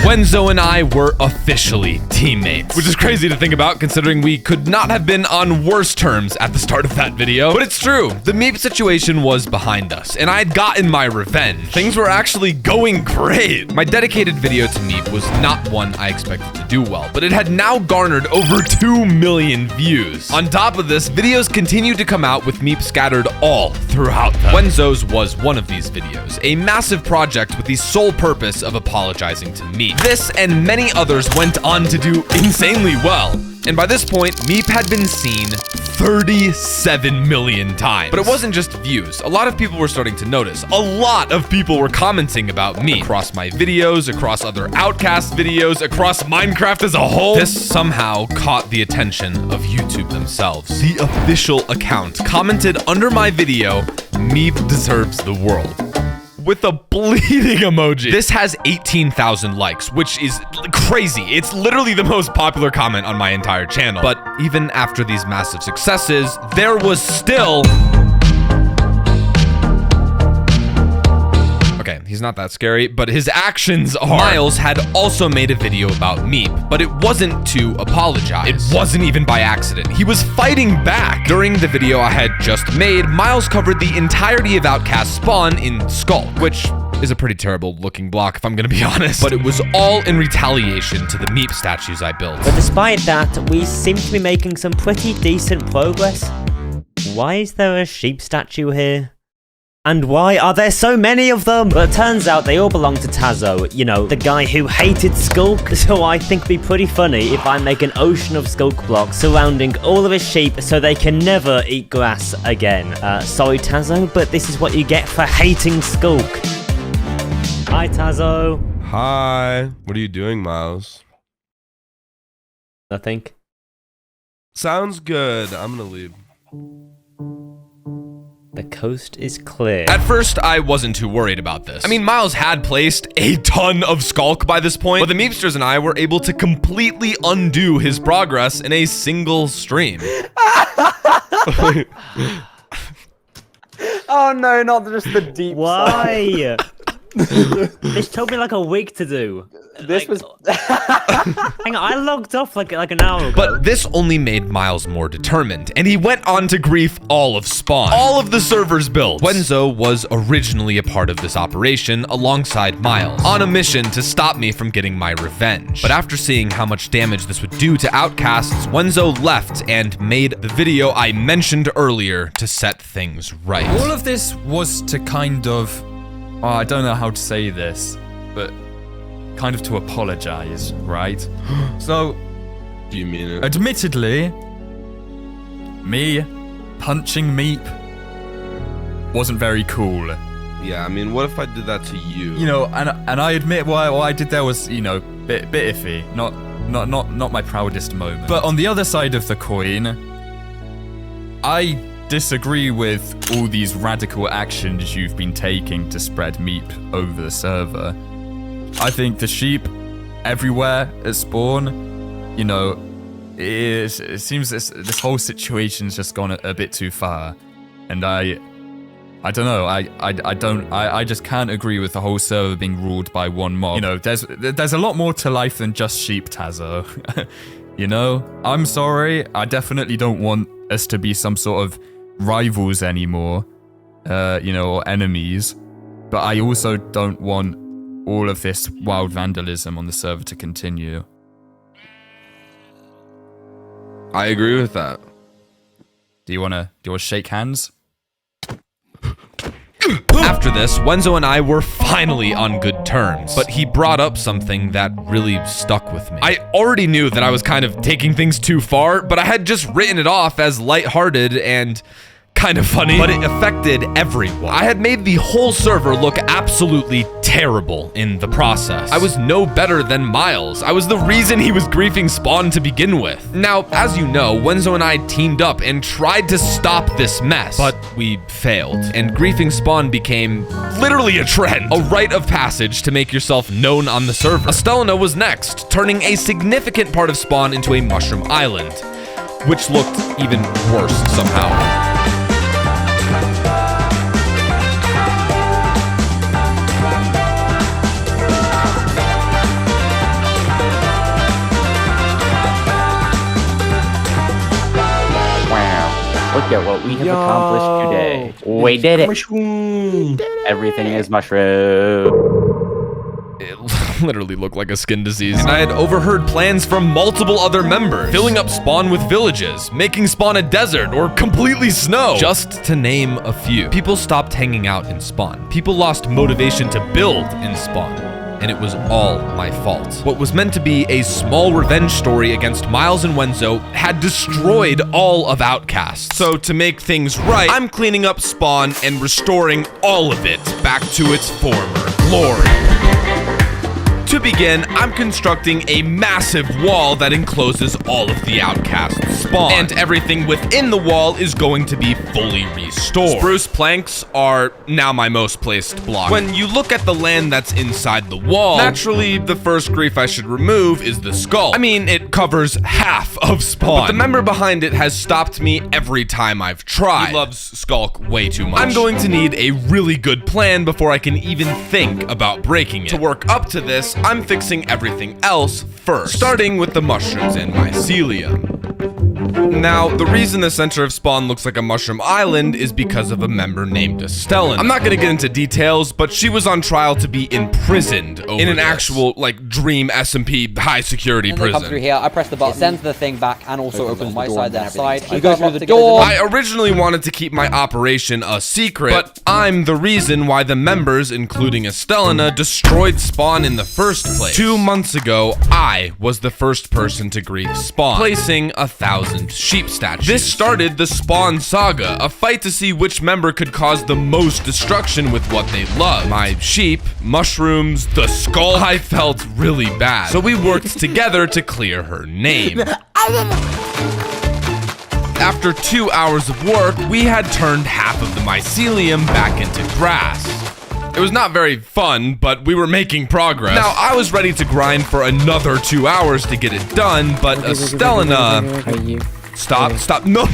Wenzo and I were officially teammates, which is crazy to think about considering we could not have been on worse terms at the start of that video. But it's true, the meep situation was behind us and I'd gotten my revenge. Things were actually going great. My dedicated video to meep was not one I expected to do well, but it had now garnered over 2 million views. On top of this, videos continued to come out with meep scattered all throughout them. Wenzo's was one of these videos, a massive project with the sole purpose of apologizing to Meep. This and many others went on to do insanely well. And by this point, Meep had been seen 37 million times. But it wasn't just views. A lot of people were starting to notice. A lot of people were commenting about Meep across my videos, across other Outcast videos, across Minecraft as a whole. This somehow caught the attention of YouTube themselves. The official account commented under my video, Meep deserves the world, with a bleeding emoji. This has 18,000 likes, which is crazy. It's literally the most popular comment on my entire channel. But even after these massive successes, there was still... Okay, he's not that scary, but his actions are... Miles had also made a video about Meep, but it wasn't to apologize. It wasn't even by accident. He was fighting back. During the video I had just made, Miles covered the entirety of Outcast spawn in Skulk, which is a pretty terrible looking block if I'm gonna be honest. But it was all in retaliation to the Meep statues I built. But despite that, we seem to be making some pretty decent progress. Why is there a sheep statue here? And why are there so many of them? But it turns out they all belong to Tazoh, you know, the guy who hated Skulk. So I think it'd be pretty funny if I make an ocean of Skulk blocks surrounding all of his sheep so they can never eat grass again. Sorry Tazoh, but this is what you get for hating Skulk. Hi Tazoh. Hi. What are you doing, Miles? Nothing. Sounds good. I'm gonna leave. The coast is clear. At first, I wasn't too worried about this. I mean, Miles had placed a ton of Skulk by this point, but the Meepsters and I were able to completely undo his progress in a single stream. Oh no, not just the deep Why? This took me like a week to do. This was... Hang on, I logged off like an hour ago. But this only made Miles more determined, and he went on to grief all of Spawn. All of the server's builds. Wenzo was originally a part of this operation alongside Miles, on a mission to stop me from getting my revenge. But after seeing how much damage this would do to outcasts, Wenzo left and made the video I mentioned earlier to set things right. All of this was to kind of... Oh, I don't know how to say this, but kind of to apologize, right? So, Do you mean it? admittedly, me punching Meep wasn't very cool. Yeah, I mean, what if I did that to you? You know, and I admit what I did there was, you know, bit iffy, not my proudest moment. But on the other side of the coin, I disagree with all these radical actions you've been taking to spread Meep over the server. I think the sheep everywhere at spawn, you know, it seems this whole situation's just gone a bit too far, and I don't know. I just can't agree with the whole server being ruled by one mob. You know, there's a lot more to life than just sheep, Tazoh. You know, I'm sorry. I definitely don't want us to be some sort of rivals anymore, you know, or enemies, but I also don't want all of this wild vandalism on the server to continue. I agree with that. Do you wanna shake hands? After this, Wenzo and I were finally on good terms, but he brought up something that really stuck with me. I already knew that I was kind of taking things too far, but I had just written it off as lighthearted and kind of funny, but it affected everyone. I had made the whole server look absolutely terrible in the process. I was no better than Miles. I was the reason he was griefing Spawn to begin with. Now, as you know, Wenzo and I teamed up and tried to stop this mess, but we failed, and griefing Spawn became literally a trend, a rite of passage to make yourself known on the server. Estelino was next, turning a significant part of Spawn into a mushroom island, which looked even worse somehow. Look at what we have accomplished today. We did it. Everything is mushroom. It literally looked like a skin disease. And I had overheard plans from multiple other members, filling up Spawn with villages, making Spawn a desert, or completely snow, just to name a few. People stopped hanging out in Spawn. People lost motivation to build in Spawn. And it was all my fault. What was meant to be a small revenge story against Miles and Wenzo had destroyed all of Outcasts. So to make things right, I'm cleaning up Spawn and restoring all of it back to its former glory. To begin, I'm constructing a massive wall that encloses all of the Outcast spawn, and everything within the wall is going to be fully restored. Spruce planks are now my most placed block. When you look at the land that's inside the wall, naturally, the first grief I should remove is the skull. I mean, it covers half of Spawn, but the member behind it has stopped me every time I've tried. He loves Skulk way too much. I'm going to need a really good plan before I can even think about breaking it. To work up to this, I'm fixing everything else first, starting with the mushrooms and mycelium. Now, the reason the center of spawn looks like a mushroom island is because of a member named Estella. I'm not gonna get into details, but she was on trial to be imprisoned over in an actual, like, dream SMP high security prison. Come through here, I press the button, it sends the thing back, and also opens my side, their side. You go through the door. I originally wanted to keep my operation a secret, but I'm the reason why the members, including Estella, destroyed spawn in the first place. 2 months ago, I was the first person to grief spawn, placing 1,000 sheep statues. This started the Spawn Saga, a fight to see which member could cause the most destruction with what they love. My sheep, mushrooms, the skull. I felt really bad, so we worked together to clear her name. After 2 hours of work, we had turned half of the mycelium back into grass. It was not very fun, but we were making progress. Now, I was ready to grind for another 2 hours to get it done, but Estella... Stop. No.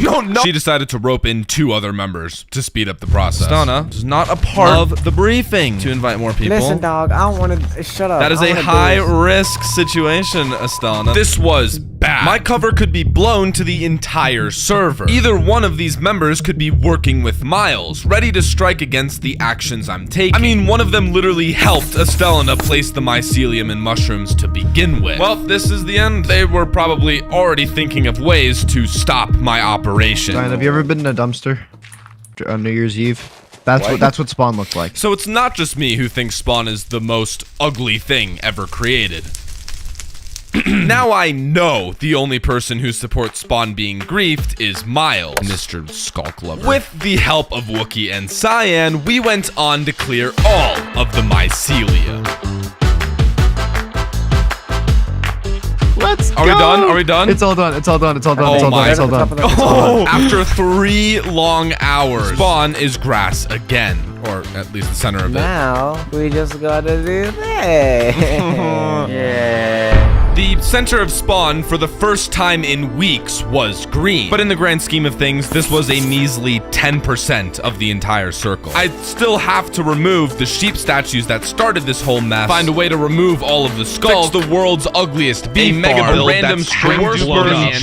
She decided to rope in 2 other members to speed up the process. Estella is not a part of the briefing to invite more people. Listen, dog, I don't want to... Shut up. That is a high-risk situation, Estella. This was bad. My cover could be blown to the entire server. Either one of these members could be working with Miles, ready to strike against the actions I'm taking. I mean, one of them literally helped Estella place the mycelium and mushrooms to begin with. Well, this is the end. They were probably already thinking of ways to stop my operation. Ryan, have you ever been in a dumpster on New Year's Eve? That's what spawn looked like. So it's not just me who thinks spawn is the most ugly thing ever created. Now I know the only person who supports spawn being griefed is Miles, Mr. Skulk Lover. With the help of Wookie and Cyan, we went on to clear all of the mycelia. Let's go. Are we done? It's all done. After 3 long hours, spawn is grass again, or at least the center of it. Now, we just gotta do this. Yeah. The center of spawn for the first time in weeks was green, but in the grand scheme of things, this was a measly 10% of the entire circle. I still have to remove the sheep statues that started this whole mess, find a way to remove all of the skulls, fix the world's ugliest beef mega build, random string blown up.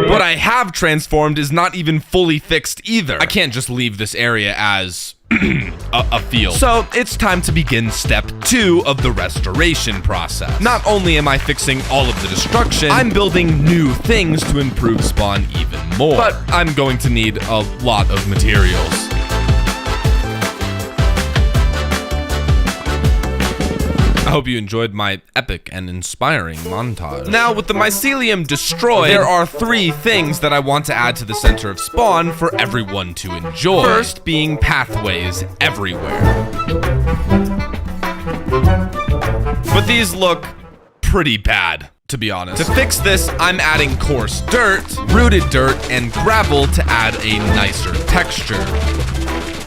What I have transformed is not even fully fixed either. I can't just leave this area as a field. So it's time to begin step 2 of the restoration process. Not only am I fixing all of the destruction, I'm building new things to improve spawn even more. But I'm going to need a lot of materials. I hope you enjoyed my epic and inspiring montage. Now, with the mycelium destroyed, there are 3 things that I want to add to the center of spawn for everyone to enjoy. First being pathways everywhere. But these look pretty bad, to be honest. To fix this, I'm adding coarse dirt, rooted dirt, and gravel to add a nicer texture.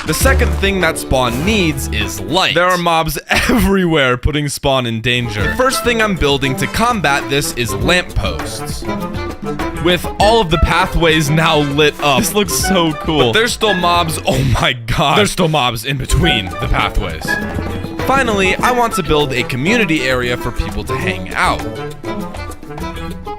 The second thing that spawn needs is light. There are mobs everywhere, putting spawn in danger. The first thing I'm building to combat this is lampposts. With all of the pathways now lit up. This looks so cool. But there's still mobs, oh my god. There's still mobs in between the pathways. Finally, I want to build a community area for people to hang out.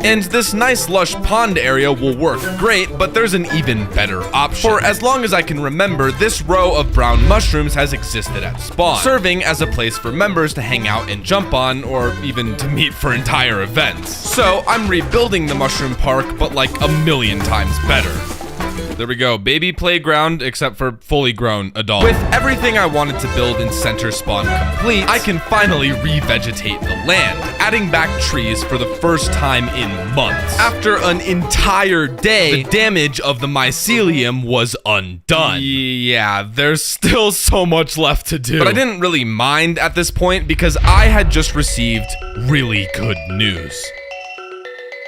And this nice lush pond area will work great, but there's an even better option. For as long as I can remember, this row of brown mushrooms has existed at spawn, serving as a place for members to hang out and jump on, or even to meet for entire events. So I'm rebuilding the mushroom park, but like a million times better. There we go, baby playground, except for fully grown adult. With everything I wanted to build in center spawn complete, I can finally revegetate the land, adding back trees for the first time in months. After an entire day, the damage of the mycelium was undone. Yeah, there's still so much left to do. But I didn't really mind at this point because I had just received really good news.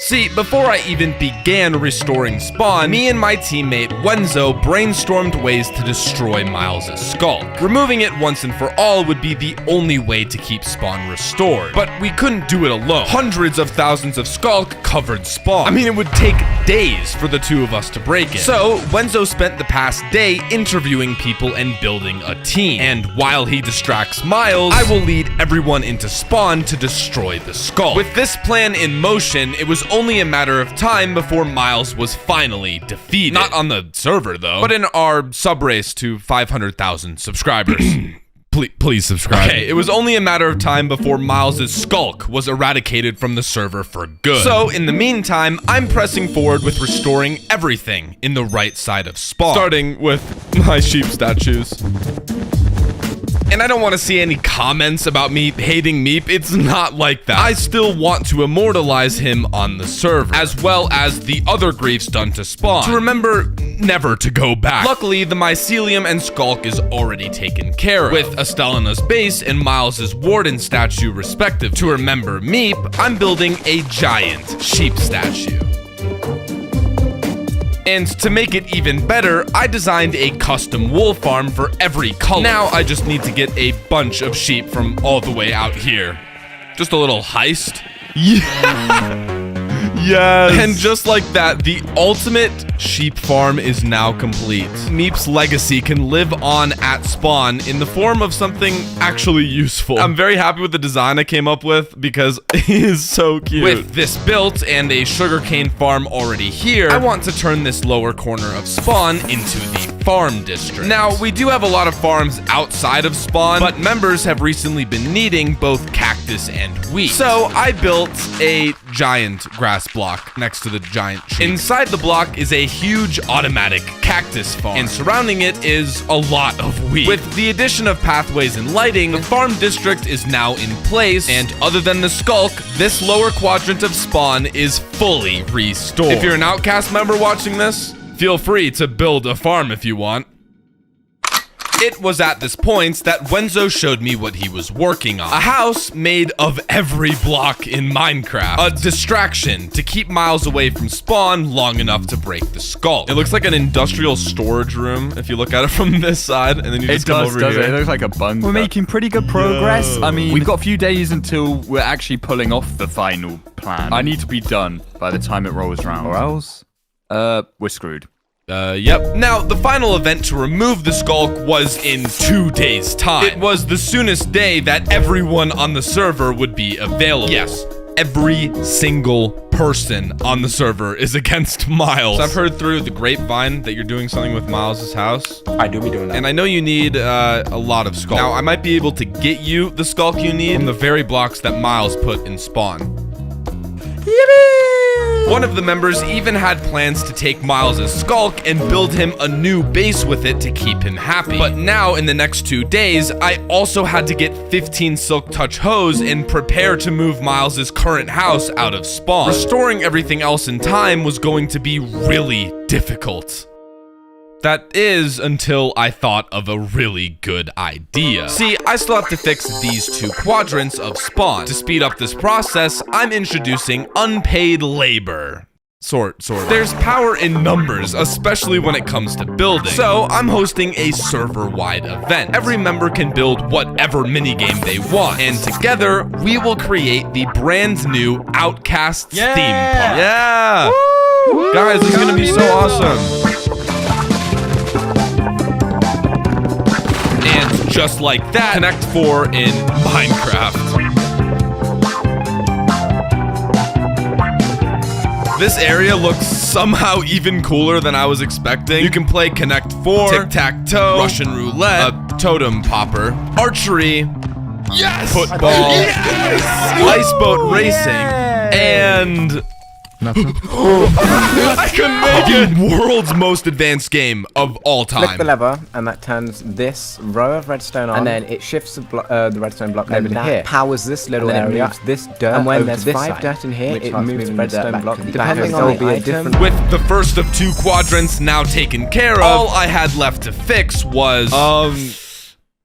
See, before I even began restoring spawn, me and my teammate Wenzo brainstormed ways to destroy Miles' skull. Removing it once and for all would be the only way to keep spawn restored. But we couldn't do it alone. Hundreds of thousands of skulk covered spawn. I mean, it would take days for the 2 of us to break it. So, Wenzo spent the past day interviewing people and building a team. And while he distracts Miles, I will lead everyone into spawn to destroy the skull. With this plan in motion, it was only a matter of time before Miles was finally defeated. Not on the server, though, but in our sub-race to 500,000 subscribers. Please subscribe. Okay, it was only a matter of time before Miles' skulk was eradicated from the server for good. So, in the meantime, I'm pressing forward with restoring everything in the right side of spawn. Starting with my sheep statues. And I don't want to see any comments about me hating Meep. It's not like that. I still want to immortalize him on the server, as well as the other griefs done to Spawn, to remember never to go back. Luckily, the mycelium and skulk is already taken care of, with Estelina's base and Miles's warden statue respective. To remember Meep, I'm building a giant sheep statue. And to make it even better, I designed a custom wool farm for every color. Now I just need to get a bunch of sheep from all the way out here. Just a little heist. Yeah. Yes. And just like that, the ultimate sheep farm is now complete. Meep's legacy can live on at spawn in the form of something actually useful. I'm very happy with the design I came up with because it is so cute. With this built and a sugarcane farm already here, I want to turn this lower corner of spawn into the farm district. Now, we do have a lot of farms outside of spawn, but members have recently been needing both cactus and wheat. So I built a giant grass block next to the giant sheep. Inside the block is a huge automatic cactus farm, and surrounding it is a lot of wheat. With the addition of pathways and lighting, the farm district is now in place, and other than the skulk, this lower quadrant of spawn is fully restored. If you're an Outcast member watching this, feel free to build a farm if you want. It was at this point that Wenzo showed me what he was working on. A house made of every block in Minecraft. A distraction to keep Miles away from spawn long enough to break the skull. It looks like an industrial storage room if you look at it from this side, and then you just come over here. It looks like a bunker. We're making pretty good progress. I mean, we've got a few days until we're actually pulling off the final plan. I need to be done by the time it rolls around, or else, we're screwed. Yep. Now, the final event to remove the skulk was in 2 days' time. It was the soonest day that everyone on the server would be available. Yes, every single person on the server is against Miles. So I've heard through the grapevine that you're doing something with Miles' house. I do be doing that. And I know you need a lot of skulk. Now, I might be able to get you the skulk you need from the very blocks that Miles put in spawn. Yippee! One of the members even had plans to take Miles' skulk and build him a new base with it to keep him happy. But now, in the next 2 days, I also had to get 15 Silk Touch hose and prepare to move Miles' current house out of spawn. Restoring everything else in time was going to be really difficult. That is until I thought of a really good idea. See, I still have to fix these 2 quadrants of spawn. To speed up this process, I'm introducing unpaid labor. Sort of. There's power in numbers, especially when it comes to building. So I'm hosting a server-wide event. Every member can build whatever minigame they want, and together we will create the brand new Outcasts theme park. Yeah! Woo! Guys, this is gonna be so awesome. And just like that, Connect 4 in Minecraft. This area looks somehow even cooler than I was expecting. You can play Connect 4, tic-tac-toe, Russian roulette, a totem popper, archery, yes, football, yes, iceboat racing, and nothing. I couldn't make it. The world's most advanced game of all time. Click the lever, and that turns this row of redstone on, and then it shifts the redstone block over to here. Powers this little area, moves this dirt, and when there's 5 dirt in here, it moves the redstone block. Depending on the item. With the first of 2 quadrants now taken care of, all I had left to fix was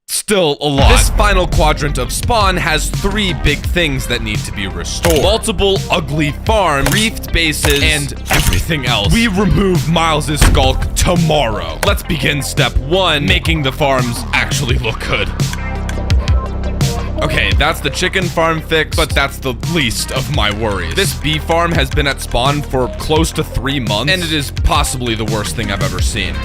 still a lot. This final quadrant of spawn has 3 big things that need to be restored. Multiple ugly farms, reefed bases, and everything else. We remove Miles' skulk tomorrow. Let's begin step 1, making the farms actually look good. Okay, that's the chicken farm fix, but that's the least of my worries. This bee farm has been at spawn for close to 3 months, and it is possibly the worst thing I've ever seen.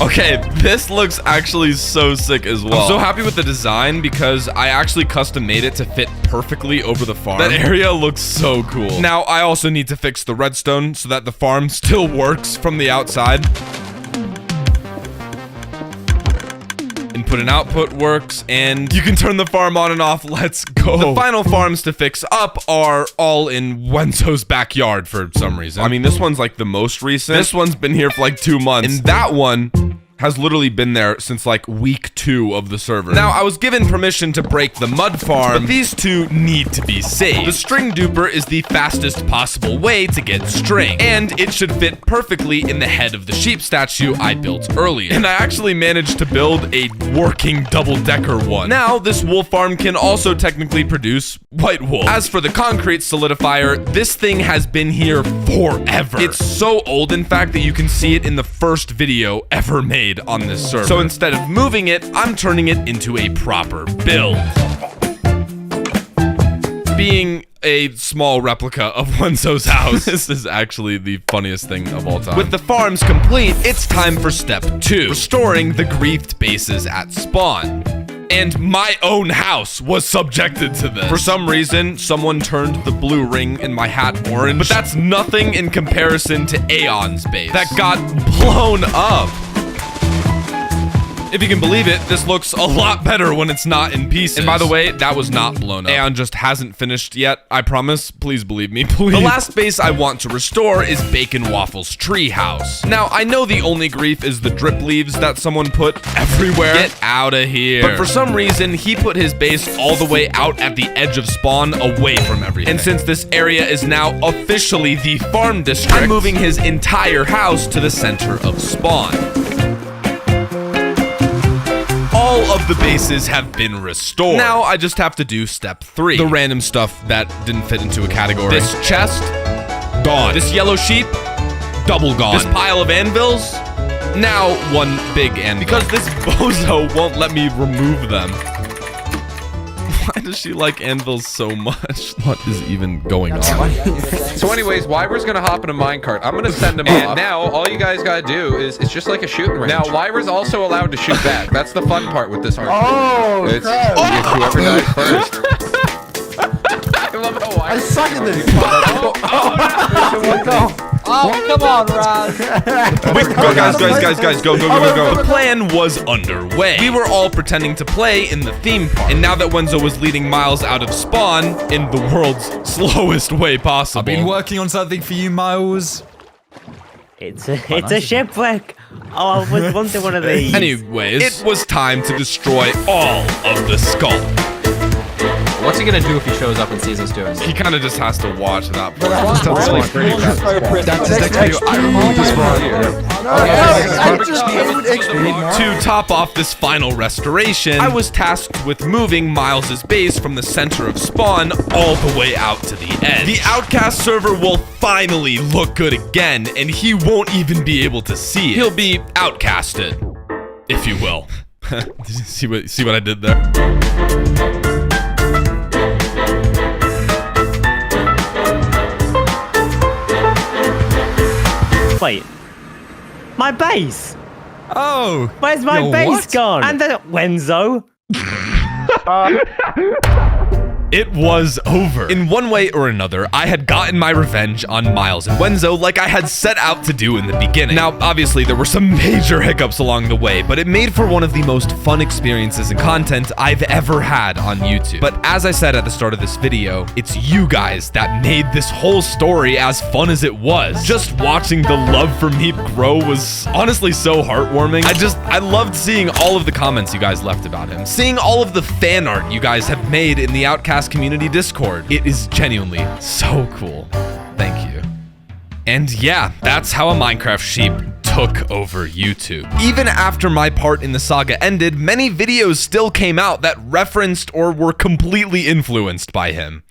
Okay, this looks actually so sick as well. I'm so happy with the design because I actually custom made it to fit perfectly over the farm. That area looks so cool. Now, I also need to fix the redstone so that the farm still works from the outside. Input and output works, and you can turn the farm on and off. Let's go. The final farms to fix up are all in Wenzo's backyard for some reason. I mean, this one's like the most recent. This one's been here for like 2 months, and that one has literally been there since like week 2 of the server. Now, I was given permission to break the mud farm, but these two need to be saved. The string duper is the fastest possible way to get string, and it should fit perfectly in the head of the sheep statue I built earlier. And I actually managed to build a working double-decker one. Now, this wool farm can also technically produce white wool. As for the concrete solidifier, this thing has been here forever. It's so old, in fact, that you can see it in the first video ever made on this server. So instead of moving it, I'm turning it into a proper build. Being a small replica of Wenzo's house, this is actually the funniest thing of all time. With the farms complete, it's time for step 2, restoring the griefed bases at spawn. And my own house was subjected to this. For some reason, someone turned the blue ring in my hat orange, but that's nothing in comparison to Aeon's base that got blown up. If you can believe it, this looks a lot better when it's not in pieces. And by the way, that was not blown up. Aeon just hasn't finished yet, I promise. Please believe me, please. The last base I want to restore is Bacon Waffle's tree house. Now, I know the only grief is the drip leaves that someone put everywhere. Get out of here. But for some reason, he put his base all the way out at the edge of spawn, away from everything. And since this area is now officially the farm district, I'm moving his entire house to the center of spawn. All of the bases have been restored. Now, I just have to do step 3. The random stuff that didn't fit into a category. This chest, gone. This yellow sheep, double gone. This pile of anvils, now one big anvil. Because this bozo won't let me remove them. Why does she like anvils so much? What is even going on? So anyways, Wyver's gonna hop in a minecart. I'm gonna send him off. And now, all you guys gotta do is, it's just like a shooting range. Now, Wyver's also allowed to shoot back. That's the fun part with this archer. Oh, it's whoever dies first. I love how Wyver... I suck at this. Oh, come on, Raz. Wait, go, guys, go. The plan was underway. We were all pretending to play in the theme park. And now that Wenzo was leading Miles out of spawn in the world's slowest way possible. I've been working on something for you, Miles. It's a shipwreck. Oh, I was wanting one of these. Anyways, it was time to destroy all of the skull. What's he gonna do if he shows up and sees us doing it? He kind of just has to watch that part. To top off this final restoration, I was tasked with moving Miles's base from the center of spawn all the way out to the edge. The Outcast server will finally look good again, and he won't even be able to see it. He'll be outcasted, if you will. see what I did there? Wait, my base. Oh, where's my base what? gone? And then Wenzo. It was over. In one way or another, I had gotten my revenge on Miles and Wenzo like I had set out to do in the beginning. Now, obviously, there were some major hiccups along the way, but it made for one of the most fun experiences and content I've ever had on YouTube. But as I said at the start of this video, it's you guys that made this whole story as fun as it was. Just watching the love for Meep grow was honestly so heartwarming. I loved seeing all of the comments you guys left about him. Seeing all of the fan art you guys have made in the Outcast community Discord. It is genuinely so cool. Thank you. And yeah, that's how a Minecraft sheep took over YouTube. Even after my part in the saga ended, many videos still came out that referenced or were completely influenced by him.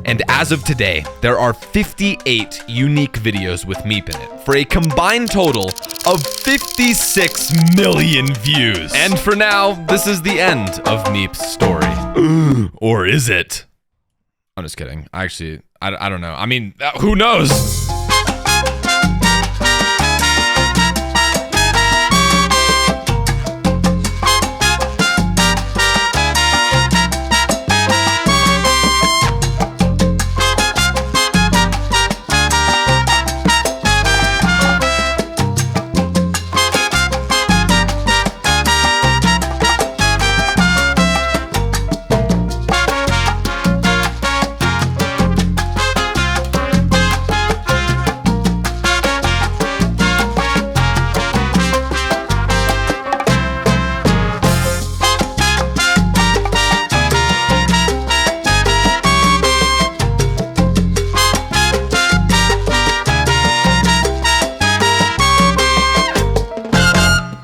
And as of today, there are 58 unique videos with Meep in it, for a combined total of 56 million views. And for now, this is the end of Meep's story. Or is it? I'm just kidding. Actually, I don't know. I mean, who knows?